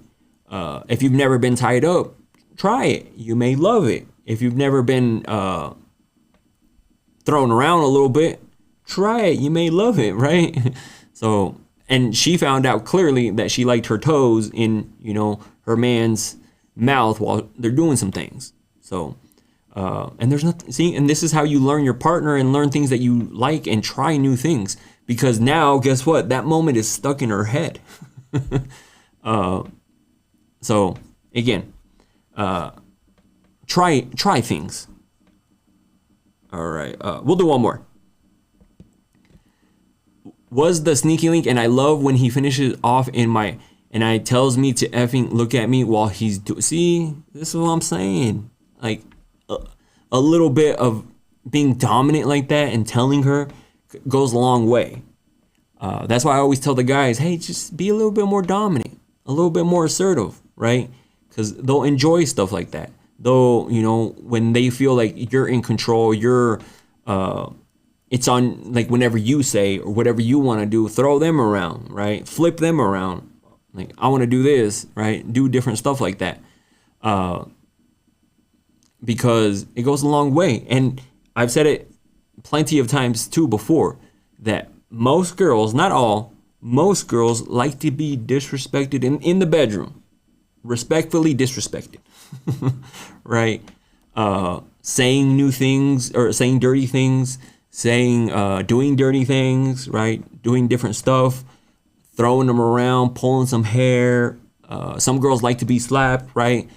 If you've never been tied up, try it. You may love it. If you've never been thrown around a little bit, try it. You may love it, right? So, and she found out clearly that she liked her toes in, her man's mouth while they're doing some things. So, and there's nothing, see, and this is how you learn your partner and learn things that you like and try new things, because now guess what? That moment is stuck in her head. So again, try things. All right. We'll do one more. Was the sneaky link, and I love when he finishes off and I tells me to effing look at me while he's see, this is what I'm saying. Like a little bit of being dominant like that and telling her goes a long way. That's why I always tell the guys, hey, just be a little bit more dominant, a little bit more assertive, right? Because they'll enjoy stuff like that. Though, when they feel like you're in control, it's on, like, whenever you say or whatever you want to do, throw them around, right? Flip them around. Like, I want to do this, right? Do different stuff like that. Because it goes a long way. And I've said it plenty of times too before, that most girls, not all, most girls like to be disrespected in the bedroom. Respectfully disrespected. Right? Saying new things or saying dirty things, doing dirty things, right? Doing different stuff, throwing them around, pulling some hair. Some girls like to be slapped, right?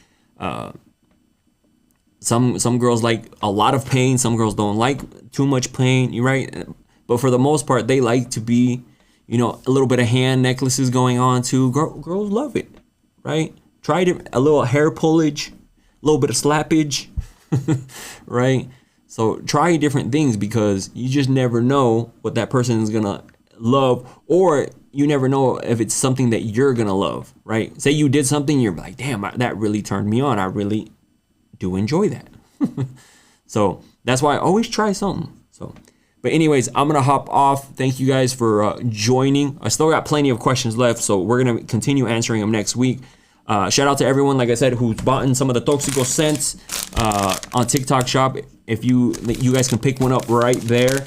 Some girls like a lot of pain. Some girls don't like too much pain. You're right. But for the most part, they like to be, a little bit of hand necklaces going on too. Girls love it, right? Try a little hair pullage, a little bit of slappage, right? So try different things, because you just never know what that person is gonna love, or you never know if it's something that you're gonna love, right? Say you did something, you're like, damn, that really turned me on. I really do enjoy that. So that's why I always try something. So, but anyways, I'm gonna hop off. Thank you guys for joining. I still got plenty of questions left, so we're gonna continue answering them next week. Shout out to everyone, like I said, who's bought in some of the Toxico Scents on TikTok shop. If you guys can pick one up right there.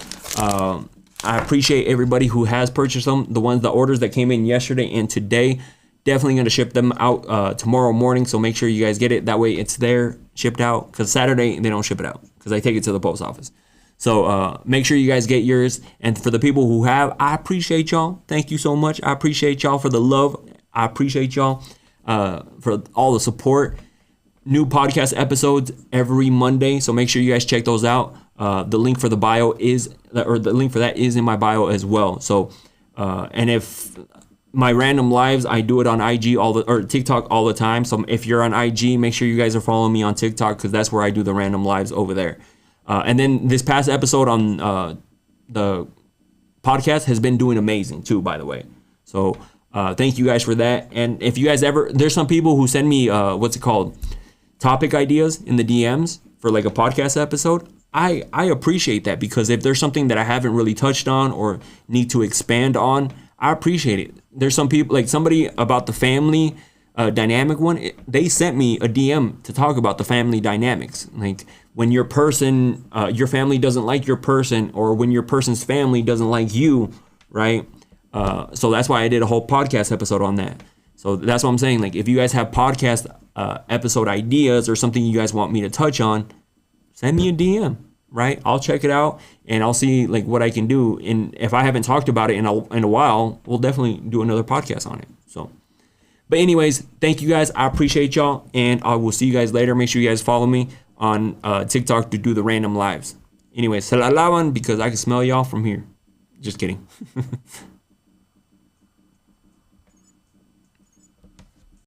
I appreciate everybody who has purchased them. The orders that came in yesterday and today, definitely going to ship them out tomorrow morning. So make sure you guys get it. That way it's there, shipped out. Because Saturday, they don't ship it out, because I take it to the post office. So make sure you guys get yours. And for the people who have, I appreciate y'all. Thank you so much. I appreciate y'all for the love. I appreciate y'all for all the support. New podcast episodes every Monday, so make sure you guys check those out. The link for the link for that is in my bio as well. So, and if my random lives, I do it on IG or TikTok all the time. So if you're on IG, make sure you guys are following me on TikTok, because that's where I do the random lives over there. And then this past episode on the podcast has been doing amazing too, by the way. So thank you guys for that. And if you guys there's some people who send me topic ideas in the DMs for like a podcast episode. I appreciate that, because if there's something that I haven't really touched on or need to expand on, I appreciate it. There's some people, like somebody about the family dynamic one, they sent me a DM to talk about the family dynamics. Like when your family doesn't like your person, or when your person's family doesn't like you, right? So that's why I did a whole podcast episode on that. So that's what I'm saying. Like, if you guys have podcast episode ideas or something you guys want me to touch on, send me a DM, right? I'll check it out and I'll see like what I can do. And if I haven't talked about it in a while, we'll definitely do another podcast on it. So, but anyways, thank you guys. I appreciate y'all, and I will see you guys later. Make sure you guys follow me on TikTok to do the random lives. Anyways, se la lavan, because I can smell y'all from here. Just kidding.